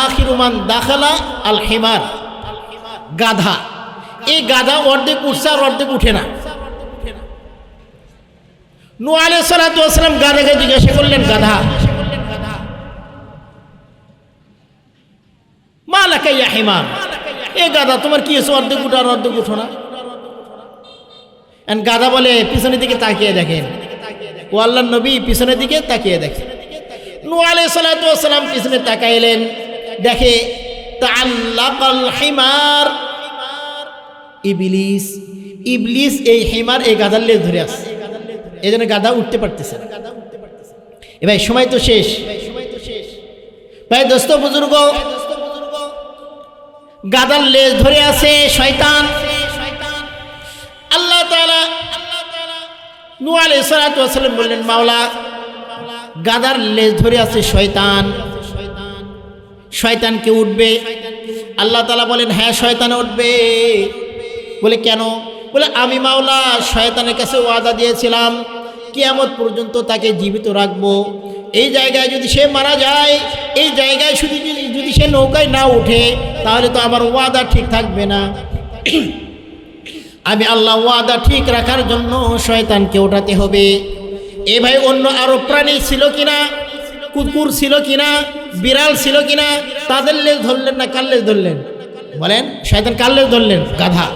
A: আখিরু মান দাখালা আল হিমার, গাধা। এই গাধা অর্ধেক উঠছে আর অর্ধেক উঠে না। নূহ আলাইহিস সালাতু ওয়াস সালাম গাধাকে জিজ্ঞাসা করলেন, গাধা মা লাকা ইয়া হিমার, এ গাধা তোমার কি হয়েছে, অর্ধেক উঠো আর অর্ধেক উঠো না? গাধা বলে পিছনের দিকে তাকিয়ে দেখেন। ও আল্লাহর নবী পিছনের দিকে তাকিয়ে দেখেন। নূহ আলাইহিস সালাতু ওয়াস সালাম পিছনে তাকাইলেন, দেখে তাআল্লাকাল হিমার, ইবলিস এই হিমার এই গাধার লেজ ধরে আছে, এই জন্য গাধা উঠতে পারতেছে না। এ ভাই সময় তো শেষ। ভাই দোস্ত বুজুর্গ, গাধার লেজ ধরে আছে শয়তান। আল্লাহ তাআলা নূহ আলাইহিস সালাতু ওয়াস সালাম বললেন, মাওলা গাধার লেজ ধরে আছে শয়তান, শয়তান কে উঠবে? আল্লাহ তাআলা বলেন, হ্যাঁ শয়তান উঠবে। বলে কেন? বলে আমি মাওলা শয়তানের কাছে ওয়াদা দিয়েছিলাম কিয়ামত পর্যন্ত তাকে জীবিত রাখবো। এই জায়গায় যদি সে মারা যায়, এই জায়গায় শুধু যদি সে নৌকায় না উঠে, তাহলে তো আমার ওয়াদা ঠিক থাকবে না। আমি আল্লাহ ওয়াদা ঠিক রাখার জন্য শয়তানকে ওঠাতে হবে। এ ভাই অন্য আরো প্রাণী ছিল কিনা, কুকুর ছিল কিনা, বিড়াল ছিল কিনা, তাদের লেজ ধরলেন না কার লেজ ধরলেন? বলেন শয়তান কার লেজ ধরলেন? গাধা।